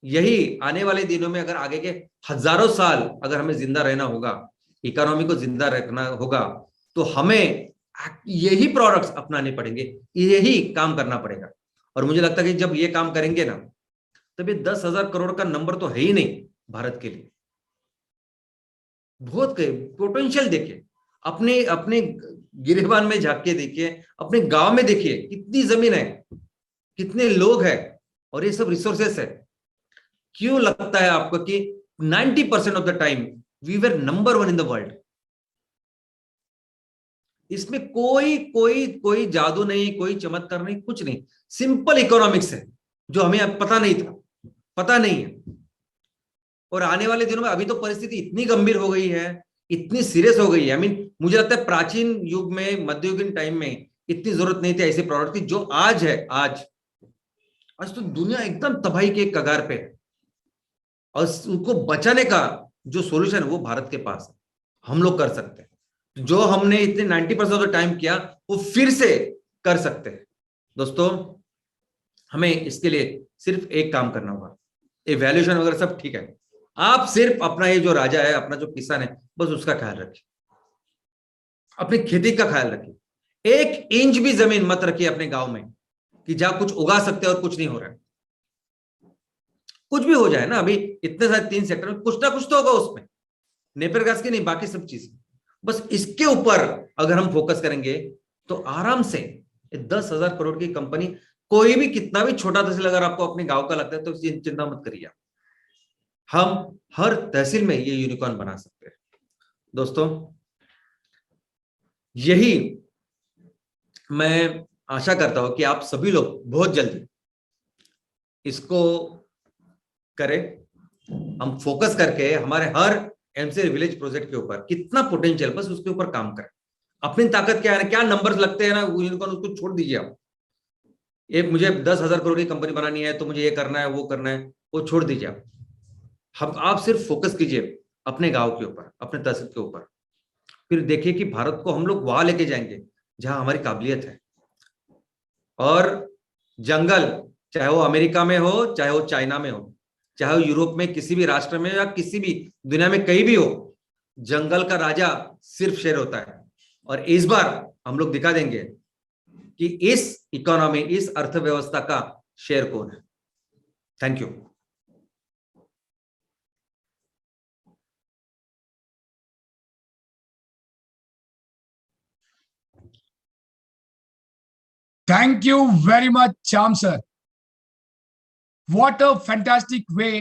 यही आने वाले दिनों में, अगर आगे के हजारों साल अगर हमें जिंदा रहना होगा, इकोनॉमी को जिंदा रखना होगा, तो हमें यही प्रोडक्ट्स अपनाने पड़ेंगे, यही काम करना पड़ेगा। और मुझे लगता है कि जब ये काम करेंगे ना, तब ये 10,000 करोड़ का नंबर तो है ही नहीं भारत के लिए। बहुत पोटेंशियल देखिए, अपने अपने गिरेबान में झांक के देखिए, अपने गांव में देखिए कितनी जमीन है, कितने लोग हैं, और ये सब रिसोर्सेस है। क्यों लगता है आपको कि 90% of the time we were number 1 in the world? इसमें कोई कोई कोई जादू नहीं, कोई चमत्कार नहीं, कुछ नहीं। सिंपल इकोनॉमिक्स है जो हमें पता नहीं था, पता नहीं है। और आने वाले दिनों में, अभी तो परिस्थिति इतनी गंभीर हो गई है, इतनी सीरियस हो गई है। मुझे लगता है प्राचीन युग में, मध्ययुगीन टाइम में इतनी जरूरत नहीं थी ऐसे प्रोडक्ट की जो आज है। आज आज तो दुनिया एकदम तबाही के कगार पे है, और उनको बचाने का जो सॉल्यूशन है वो भारत के पास है। हम लोग कर सकते हैं जो हमने इतने 90% ऑफ द टाइम किया, वो फिर से कर सकते हैं। दोस्तों, हमें इसके लिए सिर्फ एक काम करना होगा। इवैल्यूएशन वगैरह सब ठीक है, आप सिर्फ अपना ये जो राजा है, अपना जो किसान है, बस उसका ख्याल रखिए, अपनी खेती का ख्याल रखिए। 1 इंच भी जमीन मत रखिए अपने गांव में कि जहां कुछ उगा सकते हैं और कुछ नहीं हो रहा है। कुछ भी हो जाए ना, अभी इतने सारे 3 सेक्टर में कुछ ना कुछ तो होगा उसमें, नेपियर घास की नहीं, बाकी सब चीजें। बस इसके ऊपर अगर हम फोकस करेंगे तो आराम से 10,000 करोड़ की कंपनी, कोई भी कितना भी छोटा तहसील अगर आपको अपने गांव का लगता है तो चिंता मत करिए, हम हर तहसील में ये यूनिकॉर्न बना सकते हैं। दोस्तों, यही मैं आशा करता हूं कि आप सभी लोग बहुत जल्दी इसको करें। हम फोकस करके हमारे हर एमसी विलेज प्रोजेक्ट के ऊपर कितना पोटेंशियल, बस उसके ऊपर काम करें। अपनी ताकत क्या है, क्या नंबर्स लगते हैं ना, यूनिकॉर्न उसको छोड़ दीजिए आप। एक मुझे 10,000 करोड़ की कंपनी बनानी है तो मुझे ये करना है, वो करना है, वो छोड़ दीजिए आप। आप सिर्फ फोकस कीजिए अपने गांव के ऊपर, अपने तहसील के ऊपर। फिर देखिए कि भारत को हम लोग वहां लेके जाएंगे जहां हमारी काबिलियत है। और जंगल, चाहे वो अमेरिका में हो, चाहे वो चाइना में हो, चाहे वो यूरोप में किसी भी राष्ट्र में, या किसी भी दुनिया में कहीं भी हो, जंगल का राजा सिर्फ शेर होता है। और इस बार हम लोग दिखा देंगे कि इस इकोनॉमी, इस अर्थव्यवस्था का शेर कौन है। Thank you. Thank you very much, Cham sir. What a fantastic way